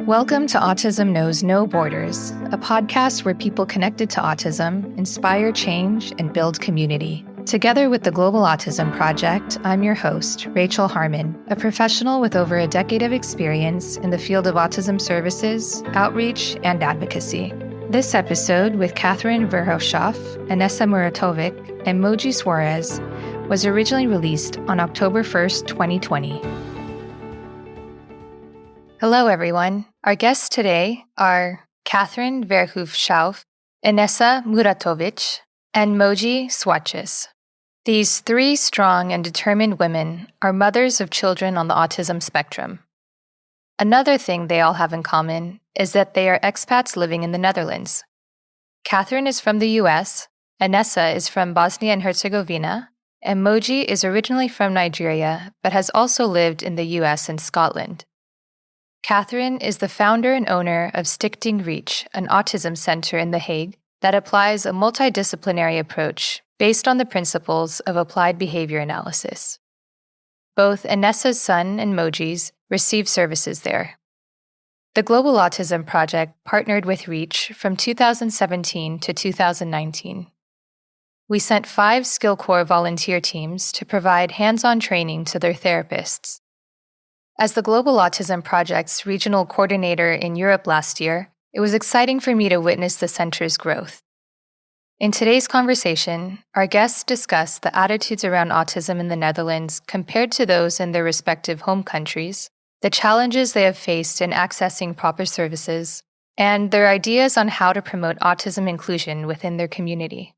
Welcome to Autism Knows No Borders, a podcast where people connected to autism inspire change and build community. Together with the Global Autism Project, I'm your host, Rachel Harmon, a professional with over a decade of experience in the field of autism services, outreach, and advocacy. This episode with Catherine Verhoeff Shauf, Enesa Muratovic, and Moji Swartjes was originally released on October 1st, 2020. Hello, everyone. Our guests today are Catherine Verhoeff Shauf, Enesa Muratovic, and Moji Swartjes. These three strong and determined women are mothers of children on the autism spectrum. Another thing they all have in common is that they are expats living in the Netherlands. Catherine is from the US, Enesa is from Bosnia and Herzegovina, and Moji is originally from Nigeria but has also lived in the US and Scotland. Catherine is the founder and owner of Stichting REACH, an autism center in The Hague that applies a multidisciplinary approach based on the principles of applied behavior analysis. Both Enesa's son and Moji's receive services there. The Global Autism Project partnered with REACH from 2017 to 2019. We sent 5 SkillCorps volunteer teams to provide hands-on training to their therapists. As the Global Autism Project's regional coordinator in Europe last year, it was exciting for me to witness the center's growth. In today's conversation, our guests discuss the attitudes around autism in the Netherlands compared to those in their respective home countries, the challenges they have faced in accessing proper services, and their ideas on how to promote autism inclusion within their community.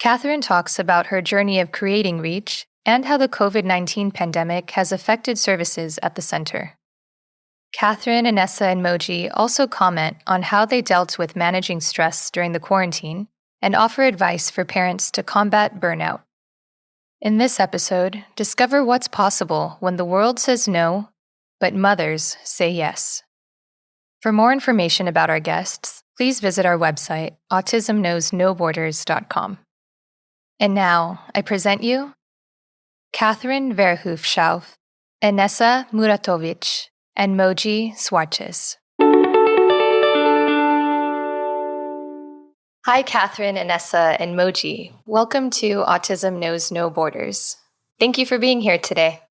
Catherine talks about her journey of creating REACH and how the COVID-19 pandemic has affected services at the center. Catherine, Enesa, and Moji also comment on how they dealt with managing stress during the quarantine and offer advice for parents to combat burnout. In this episode, discover what's possible when the world says no, but mothers say yes. For more information about our guests, please visit our website, autismknowsnoborders.com. And now, I present you Catherine Verhoeff Shauf, Enesa Muratovic, and Moji Swartjes. Hi, Catherine, Enesa, and Moji. Welcome to Autism Knows No Borders. Thank you for being here today.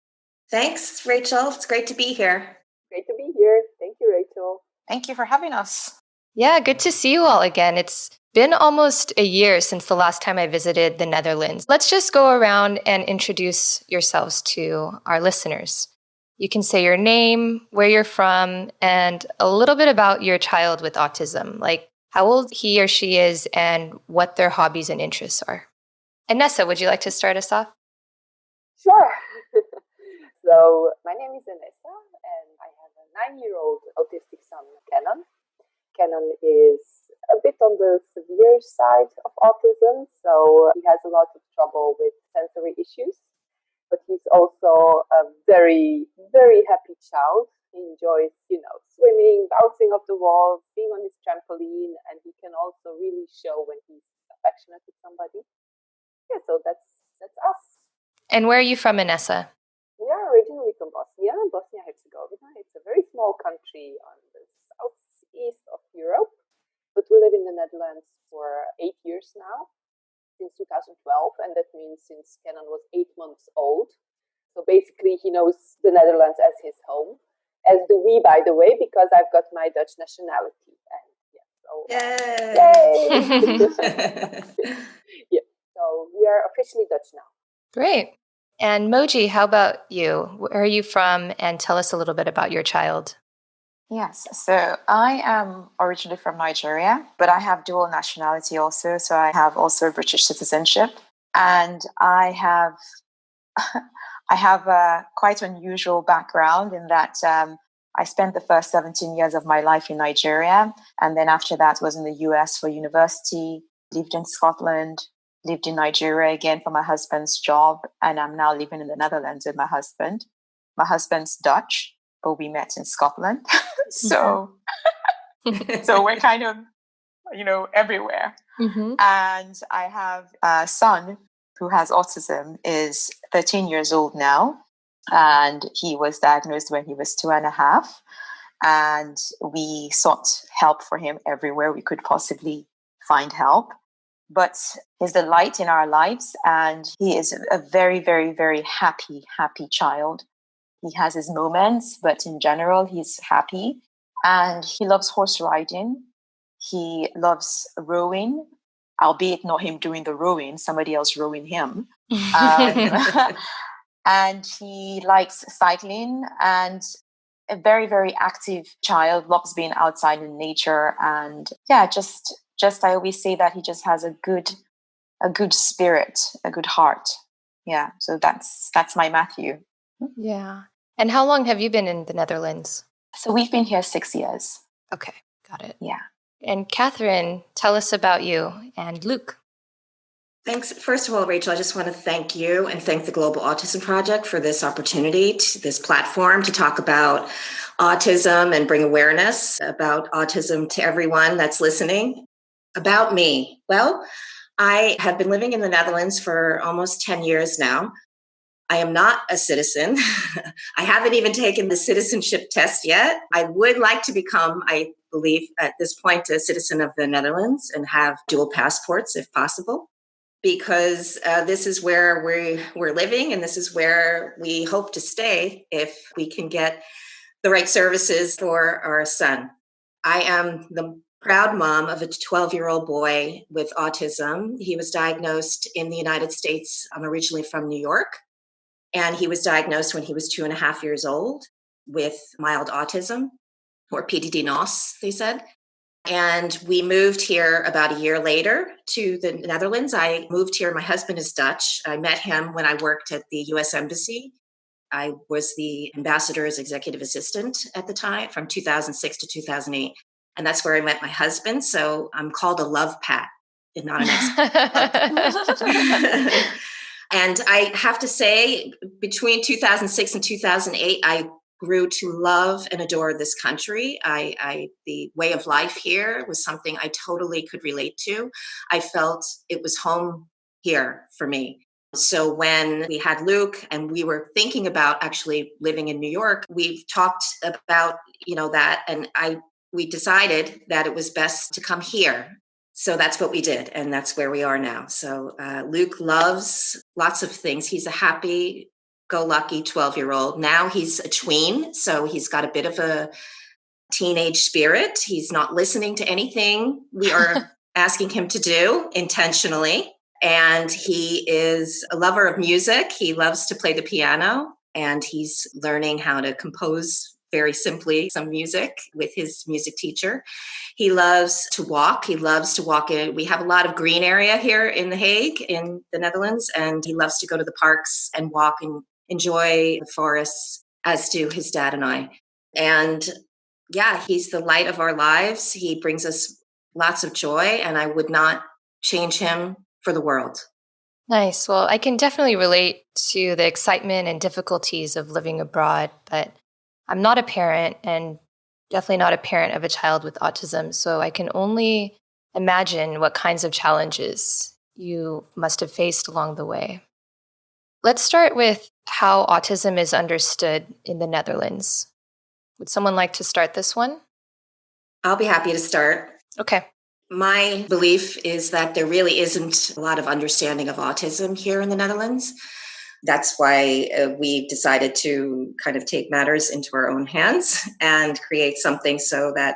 Thanks, Rachel. It's great to be here. Great to be here. Thank you, Rachel. Thank you for having us. Yeah, good to see you all again. It's been almost a year since the last time I visited the Netherlands. Let's just go around and introduce yourselves to our listeners. You can say your name, where you're from, and a little bit about your child with autism, like how old he or she is and what their hobbies and interests are. Enesa, would you like to start us off? Sure. So my name is Enesa, and I have a 9-year-old autistic son, Kenan. Kenan is a bit on the severe side of autism, so he has a lot of trouble with sensory issues, but he's also a very, very happy child. He enjoys, swimming, bouncing off the walls, being on his trampoline, and he can also really show when he's affectionate with somebody. Yeah, so that's us. And where are you from, Enesa? We are originally from Bosnia and Herzegovina. It's a very small country on the southeast of Europe. But we live in the Netherlands for 8 years now, since 2012, and that means since Kenan was 8 months old. So basically, he knows the Netherlands as his home, as do we, by the way, because I've got my Dutch nationality. And yay! Yeah, so we are officially Dutch now. Great. And Moji, how about you? Where are you from? And tell us a little bit about your child. Yes, so I am originally from Nigeria, but I have dual nationality also. So I have also British citizenship, and I have a quite unusual background in that I spent the first 17 years of my life in Nigeria, and then after that was in the US for university, lived in Scotland, lived in Nigeria again for my husband's job, and I'm now living in the Netherlands with my husband. My husband's Dutch, but we met in Scotland. So we're kind of, everywhere. Mm-hmm. And I have a son who has autism, is 13 years old now. And he was diagnosed when he was 2.5. and we sought help for him everywhere we could possibly find help. But he's the light in our lives, and he is a very, very, very happy child. He has his moments, but in general, he's happy. And he loves horse riding. He loves rowing, albeit not him doing the rowing, somebody else rowing him. And he likes cycling, and a very, very active child, loves being outside in nature. And yeah, just I always say that he just has a good spirit, a good heart. Yeah, so that's my Matthew. Yeah. And how long have you been in the Netherlands? So we've been here 6 years. Okay, got it. Yeah. And Catherine, tell us about you and Luke. Thanks. First of all, Rachel, I just want to thank you and thank the Global Autism Project for this opportunity, this platform to talk about autism and bring awareness about autism to everyone that's listening. About me. Well, I have been living in the Netherlands for almost 10 years now. I am not a citizen. I haven't even taken the citizenship test yet. I would like to become, I believe at this point, a citizen of the Netherlands and have dual passports if possible, because this is where we're living, and this is where we hope to stay if we can get the right services for our son. I am the proud mom of a 12-year-old boy with autism. He was diagnosed in the United States. I'm originally from New York, and he was diagnosed when he was 2.5 years old with mild autism, or PDD-NOS, they said. And we moved here about a year later to the Netherlands. I moved here. My husband is Dutch. I met him when I worked at the U.S. Embassy. I was the ambassador's executive assistant at the time from 2006 to 2008. And that's where I met my husband. So I'm called a love pat and not an ex. And I have to say, between 2006 and 2008, I grew to love and adore this country. The way of life here was something I totally could relate to. I felt it was home here for me. So when we had Luke and we were thinking about actually living in New York, we've talked about, that, and we decided that it was best to come here. So that's what we did, and that's where we are now. So Luke loves lots of things. He's a happy-go-lucky 12-year-old. Now he's a tween, so he's got a bit of a teenage spirit. He's not listening to anything we are asking him to do intentionally. And he is a lover of music. He loves to play the piano, and he's learning how to compose very simply some music with his music teacher. He loves to walk. He loves to walk in. We have a lot of green area here in The Hague, in the Netherlands, and he loves to go to the parks and walk and enjoy the forests, as do his dad and I. And yeah, he's the light of our lives. He brings us lots of joy, and I would not change him for the world. Nice. Well, I can definitely relate to the excitement and difficulties of living abroad, but I'm not a parent, and definitely not a parent of a child with autism. So I can only imagine what kinds of challenges you must have faced along the way. Let's start with how autism is understood in the Netherlands. Would someone like to start this one? I'll be happy to start. Okay. My belief is that there really isn't a lot of understanding of autism here in the Netherlands. That's why we decided to kind of take matters into our own hands and create something so that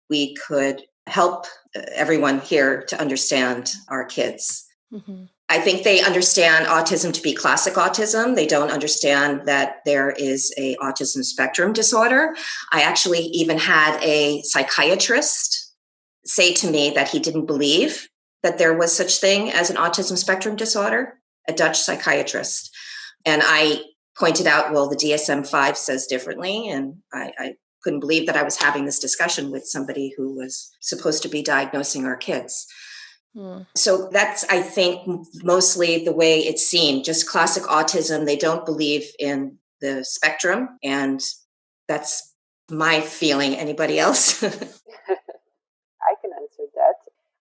we could help everyone here to understand our kids. Mm-hmm. I think they understand autism to be classic autism. They don't understand that there is a autism spectrum disorder. I actually even had a psychiatrist say to me that he didn't believe that there was such thing as an autism spectrum disorder, a Dutch psychiatrist. And I pointed out, well, the DSM-5 says differently. And I couldn't believe that I was having this discussion with somebody who was supposed to be diagnosing our kids. So that's, I think, mostly the way it's seen, just classic autism. They don't believe in the spectrum. And that's my feeling. Anybody else? I can answer that.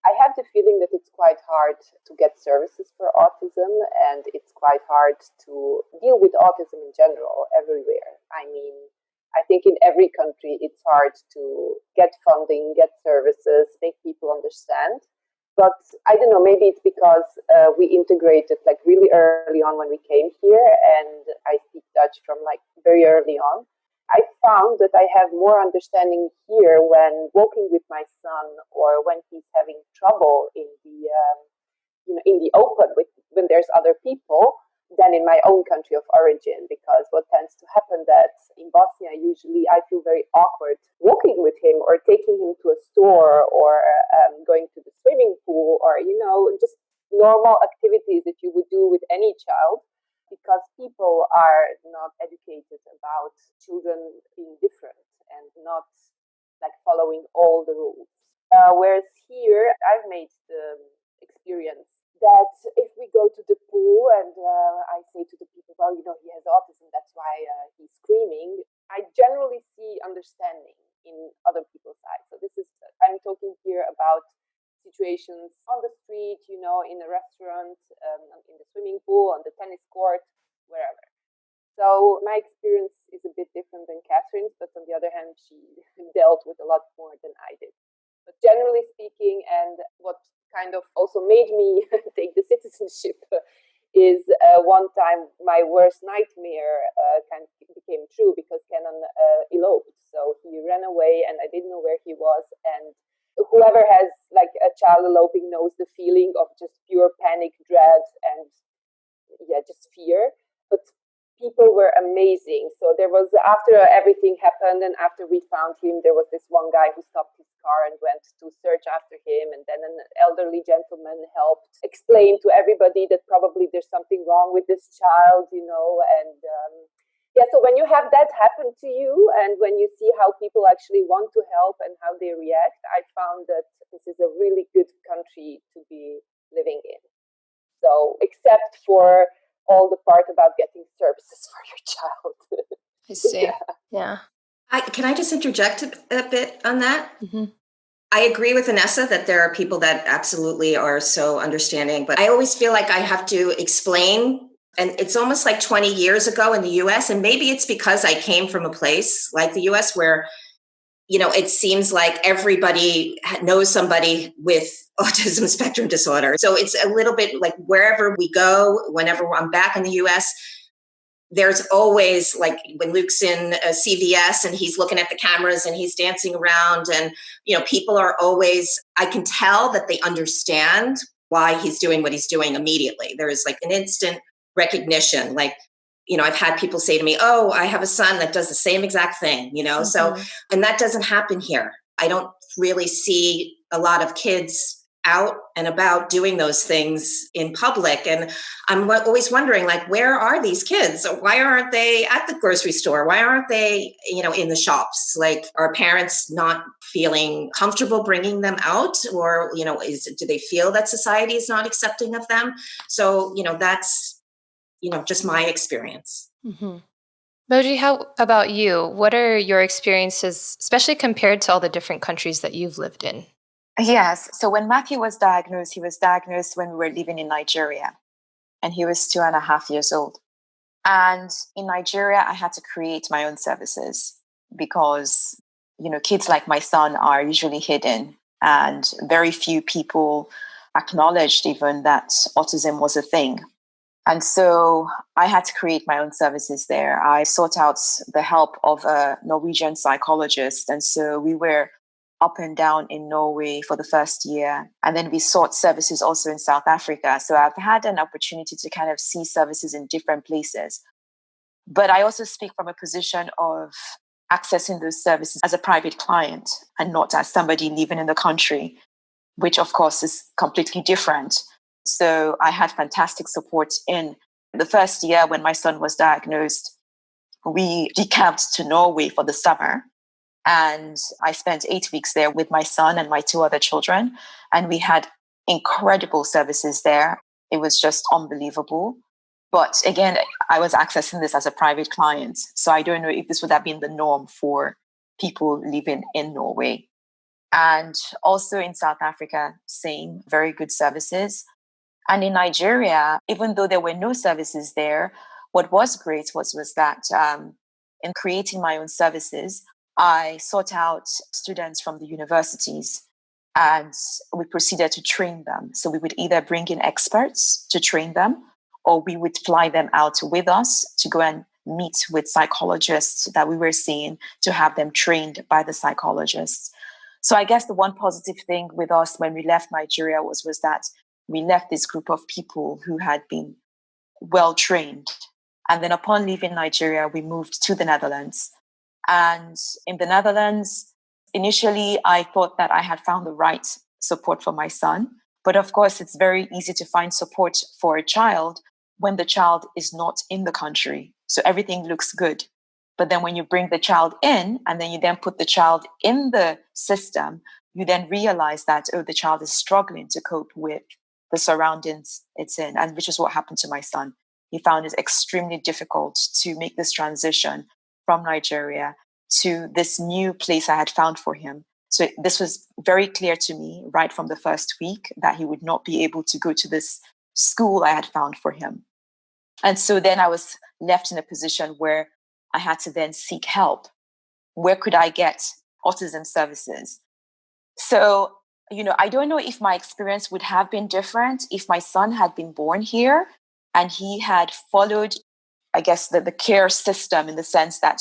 I have the feeling that it's quite hard to get services for autism, and it's quite hard to deal with autism in general everywhere. I mean, I think in every country it's hard to get funding, get services, make people understand. But I don't know, maybe it's because we integrated like really early on when we came here, and I speak Dutch from like very early on. I found that I have more understanding here when walking with my son, or when he's having trouble in the in the open when there's other people, than in my own country of origin. Because what tends to happen that in Bosnia, usually I feel very awkward walking with him or taking him to a store or going to the swimming pool, or just normal activities that you would do with any child, because people are not educated about children being different and not like following all the rules. Whereas here, I've made the experience that if we go to the pool and I say to the people, well, he has autism, that's why he's screaming, I generally see understanding in other people's eyes. So I'm talking here about situations on the street, in a restaurant, in the swimming pool, on the tennis court, wherever. So my experience is a bit different than Catherine's, but on the other hand, she dealt with a lot more than I did. But generally speaking, and what kind of also made me take the citizenship is one time my worst nightmare kind of became true, because Kenan eloped. So he ran away and I didn't know where he was. And whoever has like a child eloping knows the feeling of just pure panic, dread, and just fear. But people were amazing. So there was, after everything happened and after we found him, there was this one guy who stopped his car and went to search after him. And then an elderly gentleman helped explain to everybody that probably there's something wrong with this child, and so when you have that happen to you, and when you see how people actually want to help and how they react, I found that this is a really good country to be living in. So except for all the part about getting services for your child. I see. Yeah. Can I just interject a bit on that? Mm-hmm. I agree with Enesa that there are people that absolutely are so understanding, but I always feel like I have to explain. And it's almost like 20 years ago in the US, and maybe it's because I came from a place like the US where, it seems like everybody knows somebody with autism spectrum disorder. So it's a little bit like wherever we go, whenever I'm back in the US, there's always, like when Luke's in a CVS and he's looking at the cameras and he's dancing around, and, people are always, I can tell that they understand why he's doing what he's doing immediately. There is like an instant recognition. Like, I've had people say to me, oh, I have a son that does the same exact thing, Mm-hmm. So, and that doesn't happen here. I don't really see a lot of kids out and about doing those things in public. And I'm always wondering, like, where are these kids? Why aren't they at the grocery store? Why aren't they, in the shops? Like, are parents not feeling comfortable bringing them out? Or, do they feel that society is not accepting of them? So, that's, just my experience. Mm-hmm. Moji, how about you? What are your experiences, especially compared to all the different countries that you've lived in? Yes. So when Matthew was diagnosed, he was diagnosed when we were living in Nigeria, and he was 2.5 years old. And in Nigeria, I had to create my own services because, kids like my son are usually hidden, and very few people acknowledged even that autism was a thing. And so I had to create my own services there. I sought out the help of a Norwegian psychologist. And so we were up and down in Norway for the first year. And then we sought services also in South Africa. So I've had an opportunity to kind of see services in different places. But I also speak from a position of accessing those services as a private client and not as somebody living in the country, which of course is completely different. So I had fantastic support in the first year when my son was diagnosed. We decamped to Norway for the summer, and I spent 8 weeks there with my son and my 2 other children. And we had incredible services there. It was just unbelievable. But again, I was accessing this as a private client. So I don't know if this would have been the norm for people living in Norway. And also in South Africa, same, very good services. And in Nigeria, even though there were no services there, what was great was that in creating my own services, I sought out students from the universities and we proceeded to train them. So we would either bring in experts to train them, or we would fly them out with us to go and meet with psychologists that we were seeing to have them trained by the psychologists. So I guess the one positive thing with us when we left Nigeria was that we left this group of people who had been well trained. And then upon leaving Nigeria, we moved to the Netherlands. And in the Netherlands, initially, I thought that I had found the right support for my son. But of course, it's very easy to find support for a child when the child is not in the country. So everything looks good. But then when you bring the child in and then you then put the child in the system, you then realize that, oh, the child is struggling to cope with the surroundings it's in, and which is what happened to my son. He found it extremely difficult to make this transition from Nigeria to this new place I had found for him. So this was very clear to me right from the first week that he would not be able to go to this school I had found for him. And so then I was left in a position where I had to then seek help. Where could I get autism services? So, I don't know if my experience would have been different if my son had been born here and he had followed, I guess, the care system in the sense that,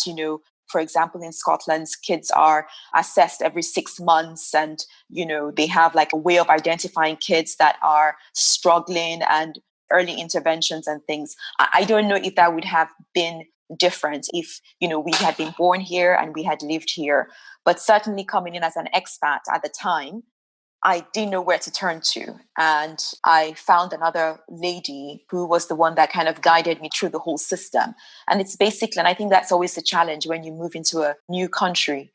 for example, in Scotland, kids are assessed every 6 months and, they have like a way of identifying kids that are struggling and early interventions and things. I don't know if that would have been different if, we had been born here and we had lived here. But certainly coming in as an expat at the time, I didn't know where to turn to. And I found another lady who was the one that kind of guided me through the whole system. And it's basically, and I think that's always the challenge when you move into a new country,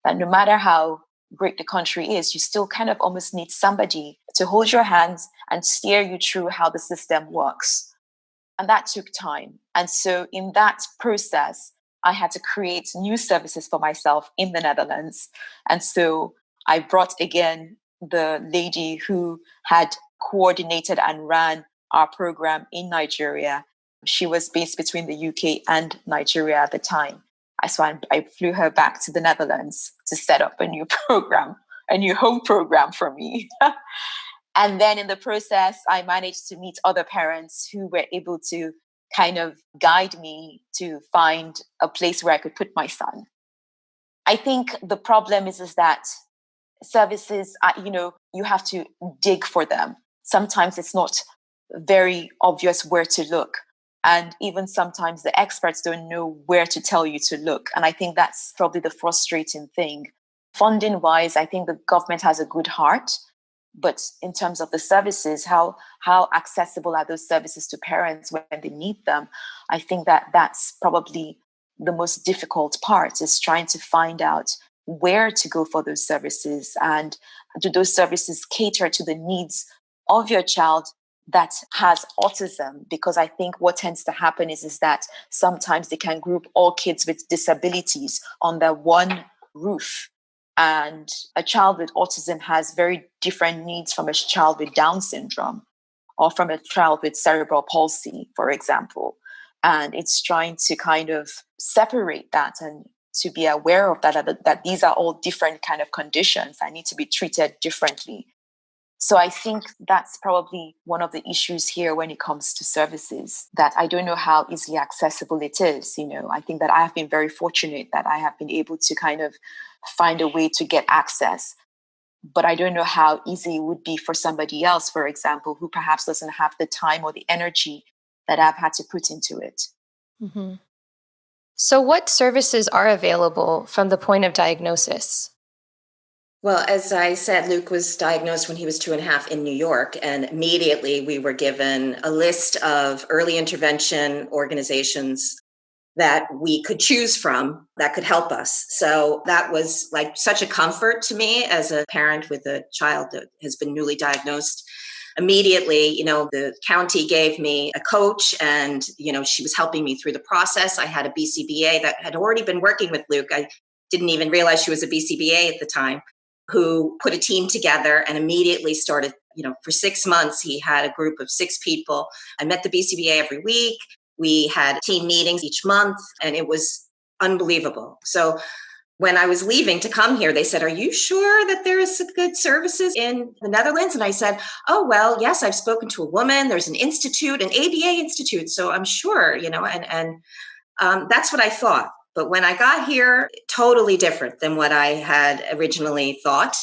that no matter how great the country is, you still kind of almost need somebody to hold your hands and steer you through how the system works. And that took time. And so in that process, I had to create new services for myself in the Netherlands. And so I brought again the lady who had coordinated and ran our program in Nigeria. She was based between the UK and Nigeria at the time. So I flew her back to the Netherlands to set up a new program, a new home program for me. And then in the process, I managed to meet other parents who were able to kind of guide me to find a place where I could put my son. I think the problem is that services, you have to dig for them. Sometimes it's not very obvious where to look. And even sometimes the experts don't know where to tell you to look. And I think that's probably the frustrating thing. Funding wise, I think the government has a good heart. But in terms of the services, how accessible are those services to parents when they need them? I think that's probably the most difficult part, is trying to find out where to go for those services, and do those services cater to the needs of your child that has autism? Because I think what tends to happen is that sometimes they can group all kids with disabilities under one roof. And a child with autism has very different needs from a child with Down syndrome or from a child with cerebral palsy, for example. And it's trying to kind of separate that and to be aware of that these are all different kind of conditions that need to be treated differently. So I think that's probably one of the issues here when it comes to services, that I don't know how easily accessible it is. I think that I have been very fortunate that I have been able to kind of find a way to get access. But I don't know how easy it would be for somebody else, for example, who perhaps doesn't have the time or the energy that I've had to put into it. Mm-hmm. So what services are available from the point of diagnosis? Well, as I said, Luke was diagnosed when he was 2.5 in New York, and immediately we were given a list of early intervention organizations that we could choose from that could help us. So that was like such a comfort to me as a parent with a child that has been newly diagnosed. Immediately, the county gave me a coach, and, she was helping me through the process. I had a BCBA that had already been working with Luke. I didn't even realize she was a BCBA at the time, who put a team together and immediately started, for 6 months, he had a group of 6 people. I met the BCBA every week. We had team meetings each month, and it was unbelievable. So when I was leaving to come here, they said, "Are you sure that there is good services in the Netherlands?" And I said, "Oh, well, yes, I've spoken to a woman. There's an institute, an ABA institute. So I'm sure, and that's what I thought. But when I got here, totally different than what I had originally thought.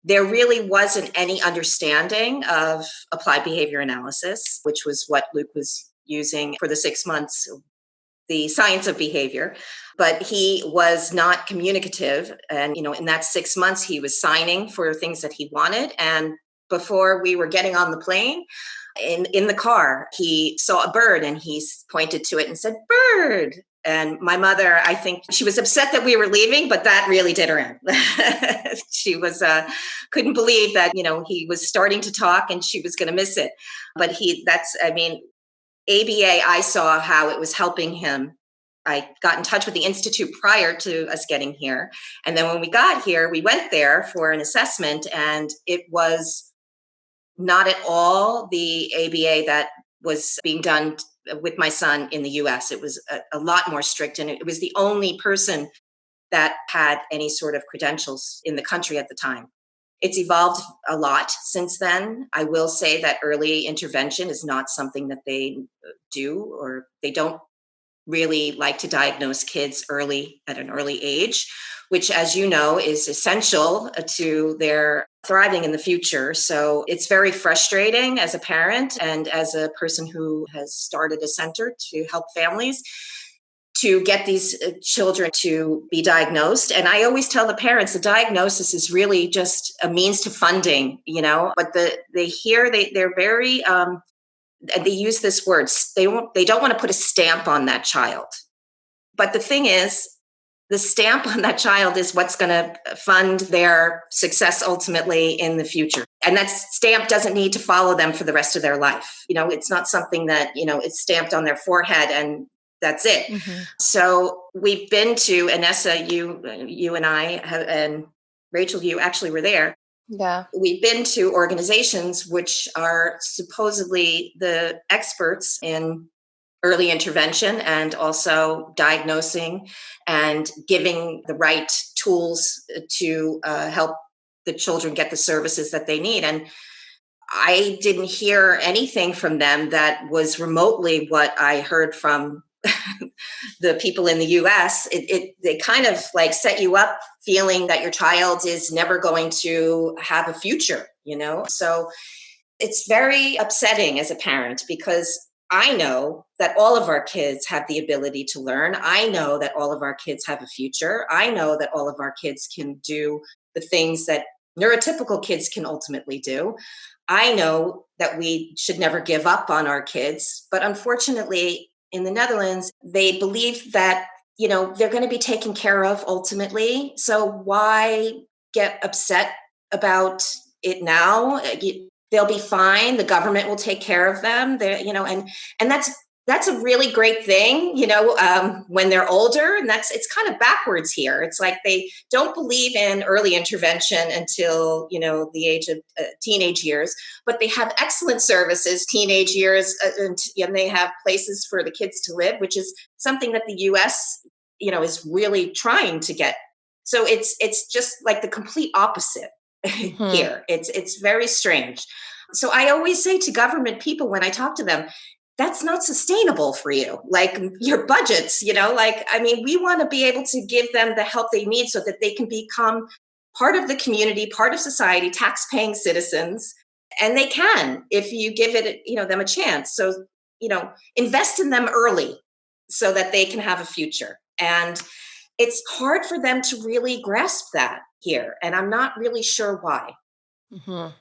There really wasn't any understanding of applied behavior analysis, which was what Luke was using for the 6 months, the science of behavior. But he was not communicative. And, in that 6 months, he was signing for things that he wanted. And before we were getting on the plane, in the car, he saw a bird and he pointed to it and said, "Bird." And my mother, I think she was upset that we were leaving, but that really did her in. She was couldn't believe that, he was starting to talk and she was going to miss it. But ABA, I saw how it was helping him. I got in touch with the Institute prior to us getting here. And then when we got here, we went there for an assessment, and it was not at all the ABA that was being done with my son in the US. It was a lot more strict, and it was the only person that had any sort of credentials in the country at the time. It's evolved a lot since then. I will say that early intervention is not something that they do, or they don't really like to diagnose kids at an early age, which, as you know, is essential to their thriving in the future. So it's very frustrating as a parent and as a person who has started a center to help families to get these children to be diagnosed. And I always tell the parents the diagnosis is really just a means to funding, but they're very, they use this word, they don't want to put a stamp on that child. But the thing is, the stamp on that child is what's going to fund their success ultimately in the future. And that stamp doesn't need to follow them for the rest of their life. It's not something that, it's stamped on their forehead and that's it. Mm-hmm. So we've been to, Enesa, you and I have, and Rachel, you actually were there. Yeah. We've been to organizations which are supposedly the experts in early intervention and also diagnosing and giving the right tools to help the children get the services that they need. And I didn't hear anything from them that was remotely what I heard from the people in the US. They kind of like set you up feeling that your child is never going to have a future, So it's very upsetting as a parent, because I know that all of our kids have the ability to learn. I know that all of our kids have a future. I know that all of our kids can do the things that neurotypical kids can ultimately do. I know that we should never give up on our kids, but unfortunately, in the Netherlands, they believe that, they're going to be taken care of ultimately. So why get upset about it now? They'll be fine. The government will take care of them. And that's a really great thing, when they're older. And it's kind of backwards here. It's like they don't believe in early intervention until, the age of teenage years, but they have excellent services, teenage years, and they have places for the kids to live, which is something that the US, is really trying to get. So it's just like the complete opposite mm-hmm. here. It's very strange. So I always say to government people when I talk to them, that's not sustainable for you. Like your budgets, we want to be able to give them the help they need so that they can become part of the community, part of society, tax-paying citizens. And they can, if you give it, them a chance. So, invest in them early so that they can have a future. And it's hard for them to really grasp that here. And I'm not really sure why. Mm-hmm.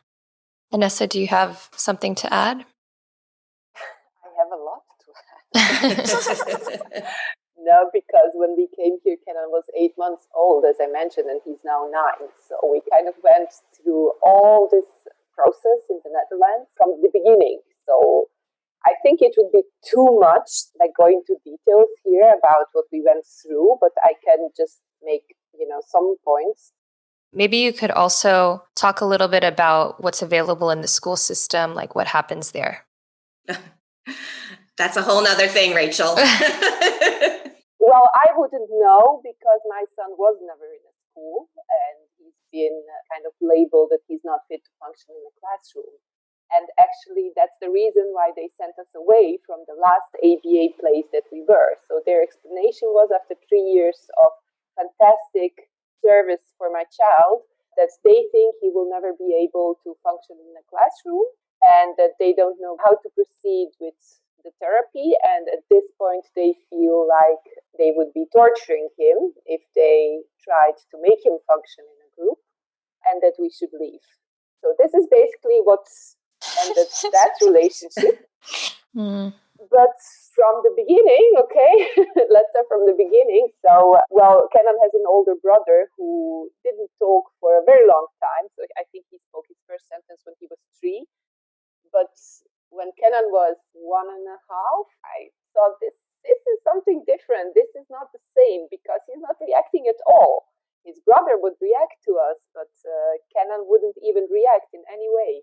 Enesa, do you have something to add? I have a lot to add. No, because when we came here, Kenan was 8 months old, as I mentioned, and he's now 9. So we kind of went through all this process in the Netherlands from the beginning. So I think it would be too much, like going into details here about what we went through, but I can just make, some points. Maybe you could also talk a little bit about what's available in the school system, like what happens there. That's a whole nother thing, Rachel. Well, I wouldn't know because my son was never in a school and he's been kind of labeled that he's not fit to function in a classroom. And actually, that's the reason why they sent us away from the last ABA place that we were. So their explanation was, after 3 years of fantastic service for my child, that they think he will never be able to function in a classroom and that they don't know how to proceed with the therapy. And at this point, they feel like they would be torturing him if they tried to make him function in a group, and that we should leave. So this is basically what's ended that relationship. But from the beginning, okay, let's start from the beginning. So, Kenan has an older brother who didn't talk for a very long time. So I think he spoke his first sentence when he was 3. But when Kenan was 1.5, I thought this is something different. This is not the same, because he's not reacting at all. His brother would react to us, but Kenan wouldn't even react in any way.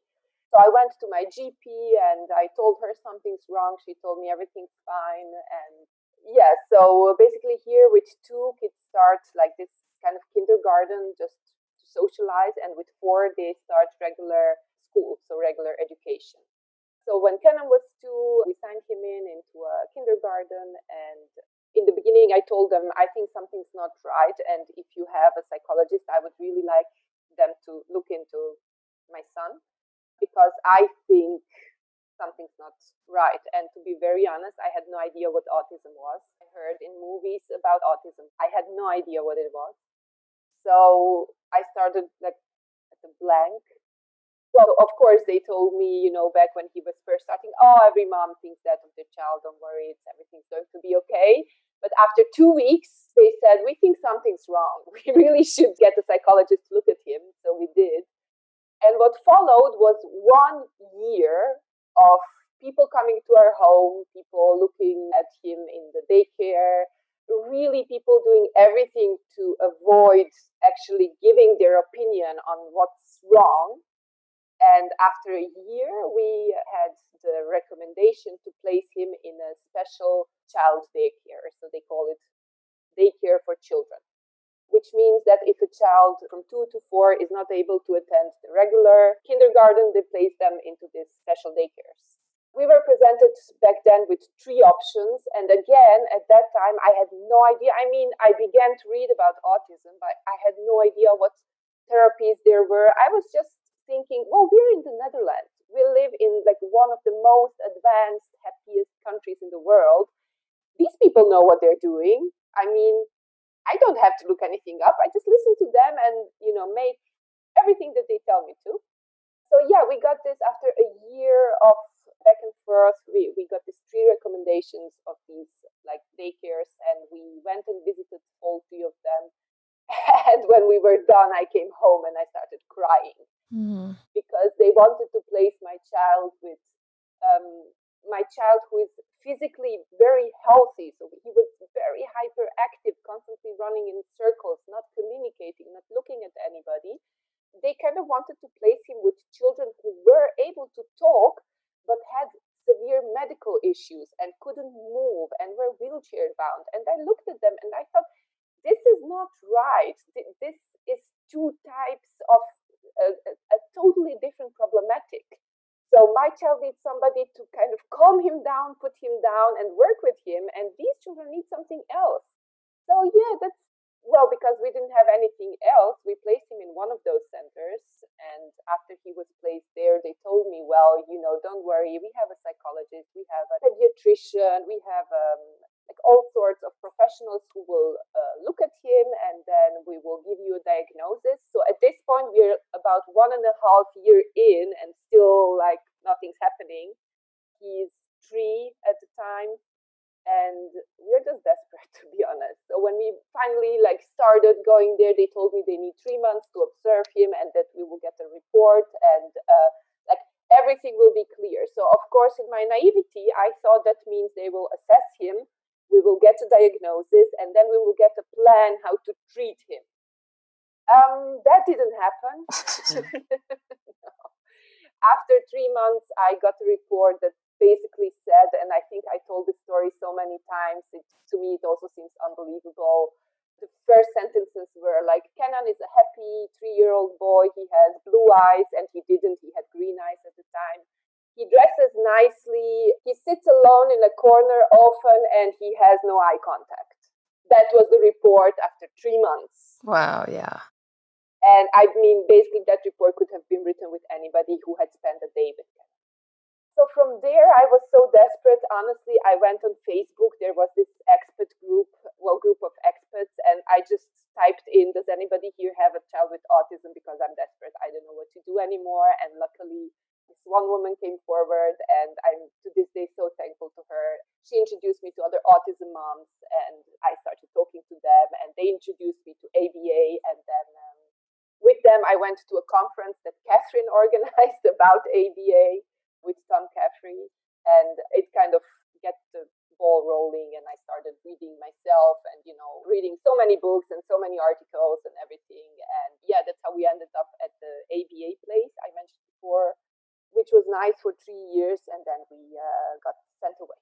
So I went to my GP and I told her something's wrong. She told me everything's fine. And yeah, so basically here with 2 kids start like this kind of kindergarten just to socialize. And with 4, they start regular school, so regular education. So when Kenan was 2, we signed him into a kindergarten. And in the beginning, I told them, I think something's not right. And if you have a psychologist, I would really like them to look into my son, because I think something's not right. And to be very honest, I had no idea what autism was. I heard in movies about autism. I had no idea what it was. So I started like at a blank. Well, of course, they told me, back when he was first starting, every mom thinks that of their child. Don't worry, everything's going to be okay. But after 2 weeks, they said, we think something's wrong. We really should get a psychologist to look at him. So we did. And what followed was 1 year of people coming to our home, people looking at him in the daycare, really people doing everything to avoid actually giving their opinion on what's wrong. And after a year, we had the recommendation to place him in a special child daycare. So they call it daycare for children, which means that if a child from 2 to 4 is not able to attend the regular kindergarten, they place them into these special daycares. We were presented back then with 3 options. And again, at that time, I had no idea. I mean, I began to read about autism, but I had no idea what therapies there were. I was just thinking, well, we're in the Netherlands. We live in like one of the most advanced, happiest countries in the world. These people know what they're doing. I mean, I don't have to look anything up. I just listen to them and, make everything that they tell me to. So yeah, we got this after a year of back and forth. We got these 3 recommendations of these like daycares, and we went and visited all 3 of them. And when we were done, I came home and I started crying because they wanted to place my child with my child who is physically very healthy. So he was very hyperactive, constantly running in circles, not communicating, not looking at anybody. They kind of wanted to place him with children who were able to talk, but had severe medical issues and couldn't move and were wheelchair bound. And I looked at them and I thought, this is not right. This is 2 types of a totally different problematic. So my child needs somebody to kind of calm him down, put him down, and work with him. And these children need something else. So yeah, because we didn't have anything else, we placed him in one of those centers. And after he was placed there, they told me, well, don't worry, we have a psychologist, we have a pediatrician, we have like all sorts of professionals who will look at him, and then we will give you a diagnosis. So at this point, we're about 1.5 years in, and still like nothing's happening. He's 3 at the time, and we're just desperate, to be honest. So when we finally like started going there, they told me they need 3 months to observe him, and that we will get a report, and like everything will be clear. So of course, in my naivety, I thought that means they will assess him, we will get a diagnosis, and then we will get a plan how to treat him. That didn't happen. No. After 3 months, I got a report that basically said, and I think I told this story so many times, to me it also seems unbelievable. The first sentences were like, Kenan is a happy 3-year-old boy, he has blue eyes, and he had green eyes at the time. He dresses nicely, he sits alone in a corner often, and he has no eye contact. That was the report after 3 months. Wow, yeah. And I mean, basically that report could have been written with anybody who had spent a day with him. So from there, I was so desperate. Honestly, I went on Facebook. There was this expert group of experts, and I just typed in, does anybody here have a child with autism? Because I'm desperate. I don't know what to do anymore. And luckily, this one woman came forward, and I'm to this day so thankful to her. She introduced me to other autism moms, and I started talking to them, and they introduced me to ABA. And then with them, I went to a conference that Catherine organized about ABA with Tom Caffrey, and it kind of get the ball rolling, and I started reading myself and, reading so many books and so many articles and everything. And yeah, that's how we ended up at the ABA place I mentioned before, which was nice for 3 years, and then we got sent away.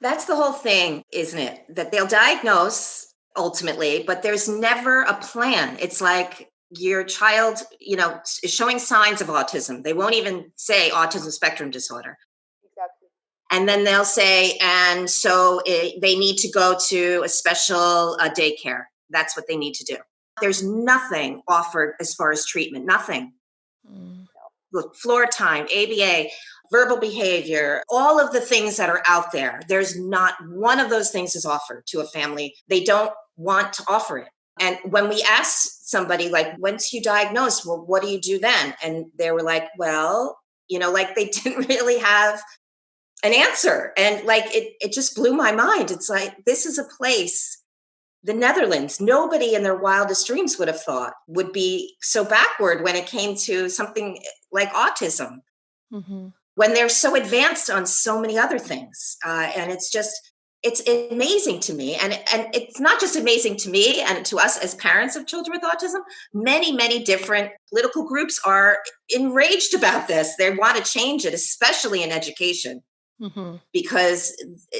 That's the whole thing, isn't it? That they'll diagnose ultimately, but there's never a plan. It's like your child, is showing signs of autism. They won't even say autism spectrum disorder. Exactly. And then they'll say, and so they need to go to a special daycare. That's what they need to do. There's nothing offered as far as treatment, nothing. Look, floor time, ABA, verbal behavior, all of the things that are out there. There's not one of those things is offered to a family. They don't want to offer it. And when we asked somebody, like, once you diagnose, well, what do you do then? And they were like, well, like they didn't really have an answer. And like, it just blew my mind. It's like, this is a place, the Netherlands, nobody in their wildest dreams would have thought would be so backward when it came to something like autism, when they're so advanced on so many other things. And it's amazing to me. And it's not just amazing to me and to us as parents of children with autism. Many, many different political groups are enraged about this. They want to change it, especially in education. Because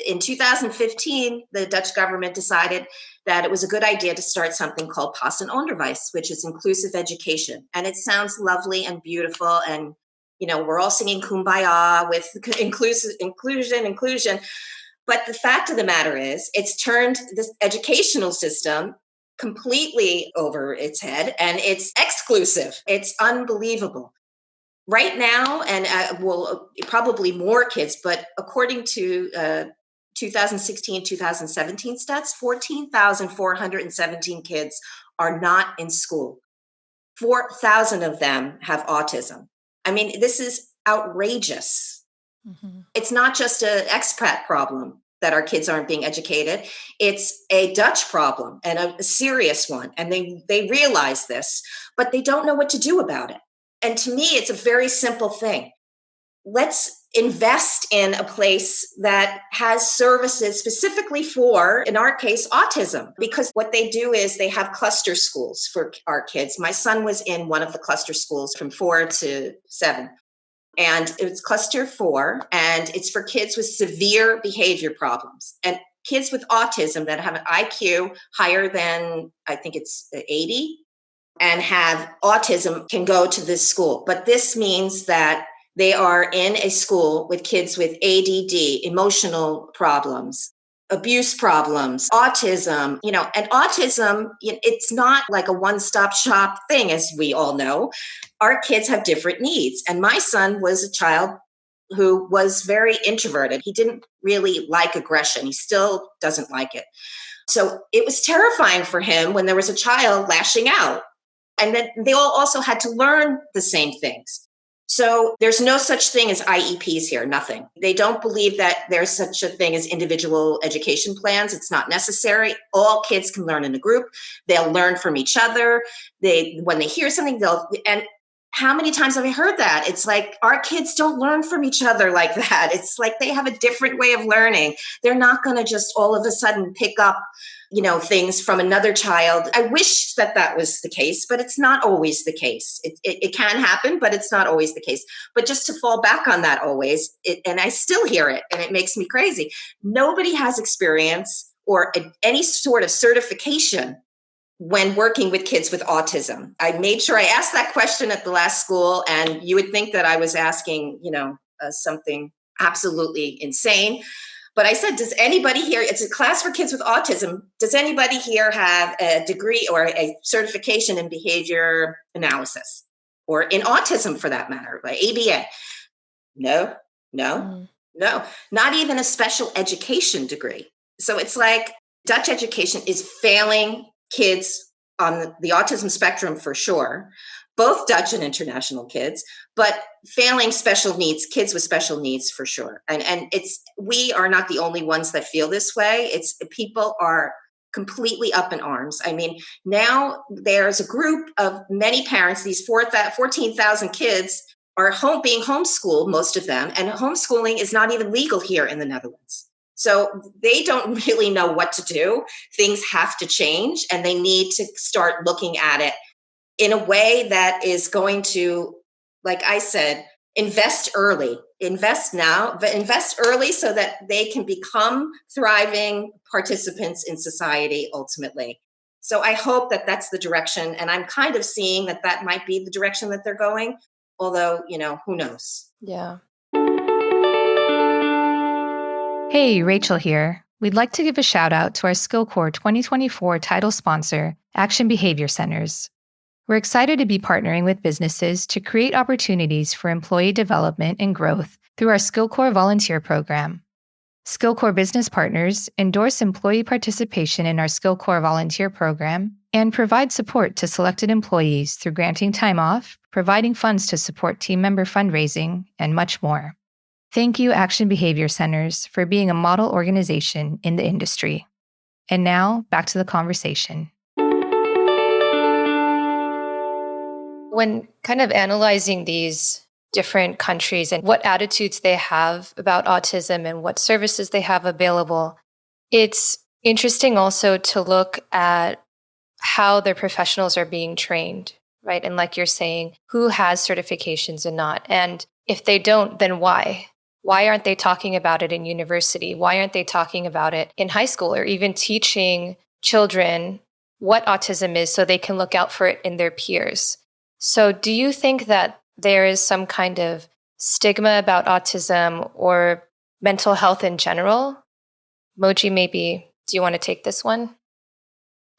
in 2015, the Dutch government decided that it was a good idea to start something called Pas en Onderwijs, which is inclusive education. And it sounds lovely and beautiful. And, we're all singing Kumbaya with inclusion. But the fact of the matter is, it's turned this educational system completely over its head, and it's exclusive. It's unbelievable. Right now, and probably more kids, but according to 2016, 2017 stats, 14,417 kids are not in school. 4,000 of them have autism. I mean, this is outrageous. It's not just an expat problem that our kids aren't being educated. It's a Dutch problem, and a serious one. And they realize this, but they don't know what to do about it. And to me, it's a very simple thing. Let's invest in a place that has services specifically for, in our case, autism. Because what they do is they have cluster schools for our kids. My son was in one of the cluster schools from 4 to 7. And it's cluster 4, and it's for kids with severe behavior problems. And kids with autism that have an IQ higher than, I think it's 80, and have autism can go to this school. But this means that they are in a school with kids with ADD, emotional problems, abuse problems, autism, and autism, it's not like a one-stop shop thing, as we all know. Our kids have different needs. And my son was a child who was very introverted. He didn't really like aggression. He still doesn't like it. So it was terrifying for him when there was a child lashing out. And then they all also had to learn the same things. So there's no such thing as IEPs here, nothing. They don't believe that there's such a thing as individual education plans. It's not necessary. All kids can learn in a group. They'll learn from each other. When they hear something, and how many times have I heard that? It's like, our kids don't learn from each other like that. It's like they have a different way of learning. They're not going to just all of a sudden pick up things from another child. I wish that was the case, but it's not always the case. It can happen, but it's not always the case. But just to fall back on that always, and I still hear it, and it makes me crazy. Nobody has experience or any sort of certification when working with kids with autism. I made sure I asked that question at the last school, and you would think that I was asking, something absolutely insane. But I said, does anybody here, it's a class for kids with autism, does anybody here have a degree or a certification in behavior analysis or in autism for that matter, like ABA? No, not even a special education degree. So it's like Dutch education is failing kids on the autism spectrum for sure, both Dutch and international kids, but failing special needs, kids with special needs for sure. And we are not the only ones that feel this way. People are completely up in arms. I mean, now there's a group of many parents, these 14,000 kids are being homeschooled, most of them, and homeschooling is not even legal here in the Netherlands. So they don't really know what to do. Things have to change, and they need to start looking at it in a way that is going to, like I said, invest early, invest now, but invest early so that they can become thriving participants in society ultimately. So I hope that that's the direction, and I'm kind of seeing that might be the direction that they're going, although, who knows? Yeah. Hey, Rachel here. We'd like to give a shout out to our SkillCorps 2024 title sponsor, Action Behavior Centers. We're excited to be partnering with businesses to create opportunities for employee development and growth through our SkillCorps volunteer program. SkillCorps business partners endorse employee participation in our SkillCorps volunteer program and provide support to selected employees through granting time off, providing funds to support team member fundraising, and much more. Thank you, Action Behavior Centers, for being a model organization in the industry. And now, back to the conversation. When kind of analyzing these different countries and what attitudes they have about autism and what services they have available, it's interesting also to look at how their professionals are being trained, right? And like you're saying, who has certifications and not? And if they don't, then why? Why aren't they talking about it in university? Why aren't they talking about it in high school or even teaching children what autism is so they can look out for it in their peers? So do you think that there is some kind of stigma about autism or mental health in general? Moji, maybe, do you want to take this one?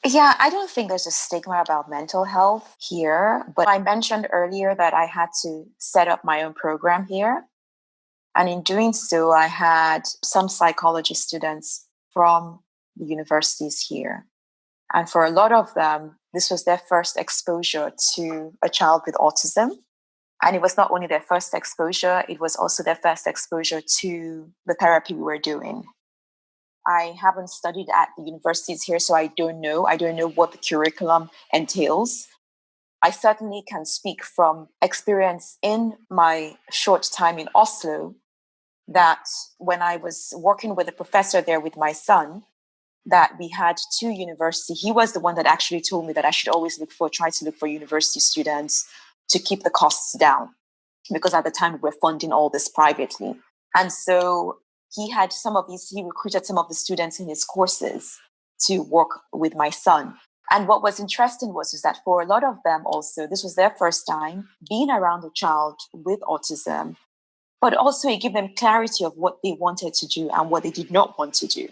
Yeah, I don't think there's a stigma about mental health here, but I mentioned earlier that I had to set up my own program here. And in doing so, I had some psychology students from the universities here. And for a lot of them, this was their first exposure to a child with autism. And it was not only their first exposure, it was also their first exposure to the therapy we were doing. I haven't studied at the universities here, so I don't know. I don't know what the curriculum entails. I certainly can speak from experience in my short time in Oslo that when I was working with a professor there with my son, that we had two universities. He was the one that actually told me that I should always try to look for university students to keep the costs down, because at the time we were funding all this privately. And so he recruited some of the students in his courses to work with my son. And what was interesting is that for a lot of them also, this was their first time being around a child with autism, but also it gave them clarity of what they wanted to do and what they did not want to do.